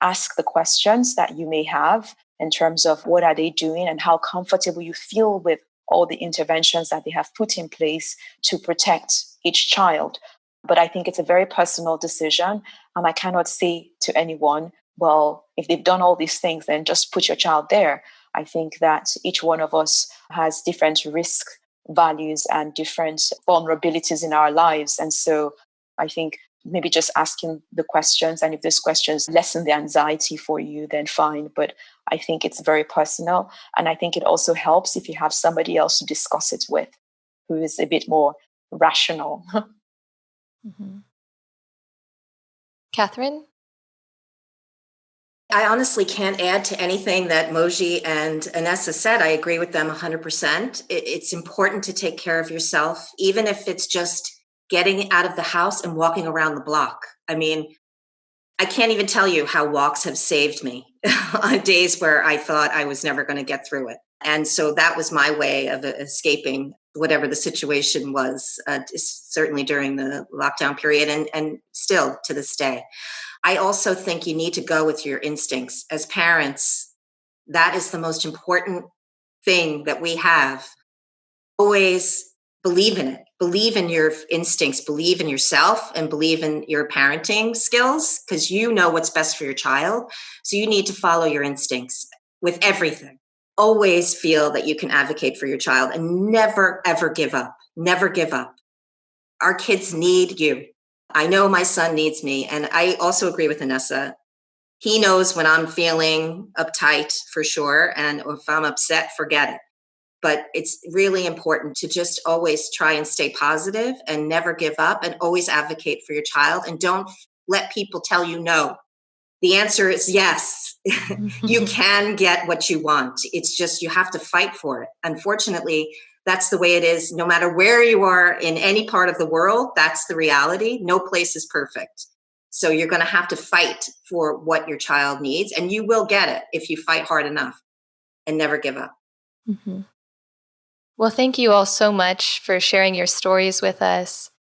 ask the questions that you may have in terms of what are they doing and how comfortable you feel with all the interventions that they have put in place to protect each child. But I think it's a very personal decision, and I cannot say to anyone, well, if they've done all these things, then just put your child there. I think that each one of us has different risk values and different vulnerabilities in our lives. And so I think maybe just asking the questions, and if those questions lessen the anxiety for you, then fine. But I think it's very personal. And I think it also helps if you have somebody else to discuss it with who is a bit more rational. Mm-hmm. Catherine? I honestly can't add to anything that Moji and Enesa said. I agree with them 100%. It's important to take care of yourself, even if it's just getting out of the house and walking around the block. I mean, I can't even tell you how walks have saved me on days where I thought I was never going to get through it. And so that was my way of escaping whatever the situation was, certainly during the lockdown period and still to this day. I also think you need to go with your instincts. As parents, that is the most important thing that we have. Always believe in it. Believe in your instincts, believe in yourself, and believe in your parenting skills, because you know what's best for your child. So you need to follow your instincts with everything. Always feel that you can advocate for your child and never, ever give up. Never give up. Our kids need you. I know my son needs me. And I also agree with Enesa. He knows when I'm feeling uptight for sure. And if I'm upset, forget it. But it's really important to just always try and stay positive and never give up and always advocate for your child. And don't let people tell you no. The answer is yes. You can get what you want. It's just you have to fight for it. Unfortunately, that's the way it is. No matter where you are in any part of the world, that's the reality. No place is perfect. So you're going to have to fight for what your child needs, and you will get it if you fight hard enough and never give up. Mm-hmm. Well, thank you all so much for sharing your stories with us.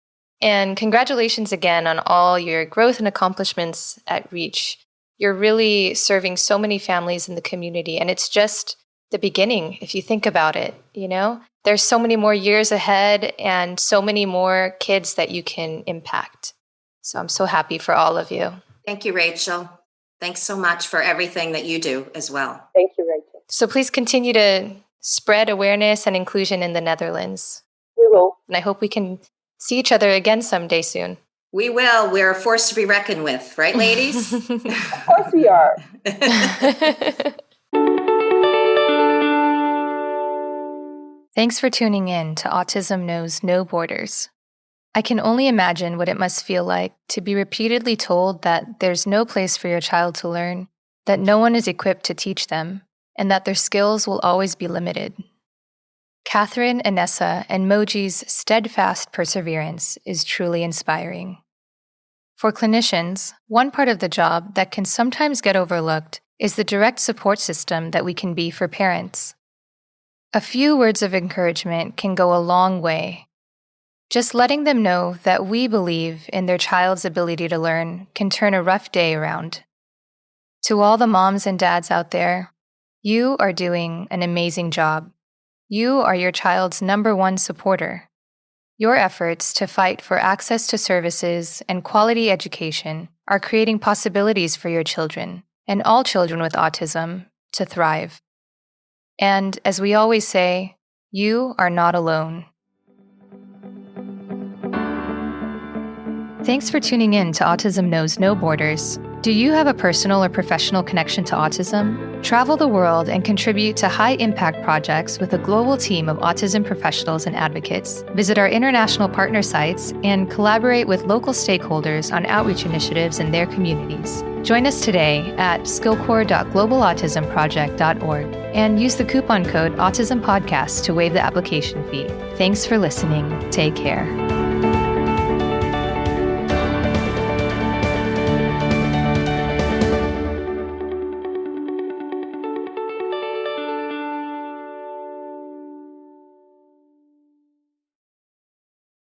And congratulations again on all your growth and accomplishments at REACH. You're really serving so many families in the community, and it's just the beginning if you think about it, you know? There's so many more years ahead and so many more kids that you can impact. So I'm so happy for all of you. Thank you, Rachel. Thanks so much for everything that you do as well. Thank you, Rachel. So please continue to spread awareness and inclusion in the Netherlands. We will. And I hope we can see each other again someday soon. We will. We're a force to be reckoned with, right, ladies? Of course we are. Thanks for tuning in to Autism Knows No Borders. I can only imagine what it must feel like to be repeatedly told that there's no place for your child to learn, that no one is equipped to teach them, and that their skills will always be limited. Catherine, Enesa, and Moji's steadfast perseverance is truly inspiring. For clinicians, one part of the job that can sometimes get overlooked is the direct support system that we can be for parents. A few words of encouragement can go a long way. Just letting them know that we believe in their child's ability to learn can turn a rough day around. To all the moms and dads out there, you are doing an amazing job. You are your child's #1 supporter. Your efforts to fight for access to services and quality education are creating possibilities for your children, and all children with autism, to thrive. And as we always say, you are not alone. Thanks for tuning in to Autism Knows No Borders. Do you have a personal or professional connection to autism? Travel the world and contribute to high-impact projects with a global team of autism professionals and advocates. Visit our international partner sites and collaborate with local stakeholders on outreach initiatives in their communities. Join us today at SkillCorps.globalautismproject.org and use the coupon code AutismPodcast to waive the application fee. Thanks for listening. Take care.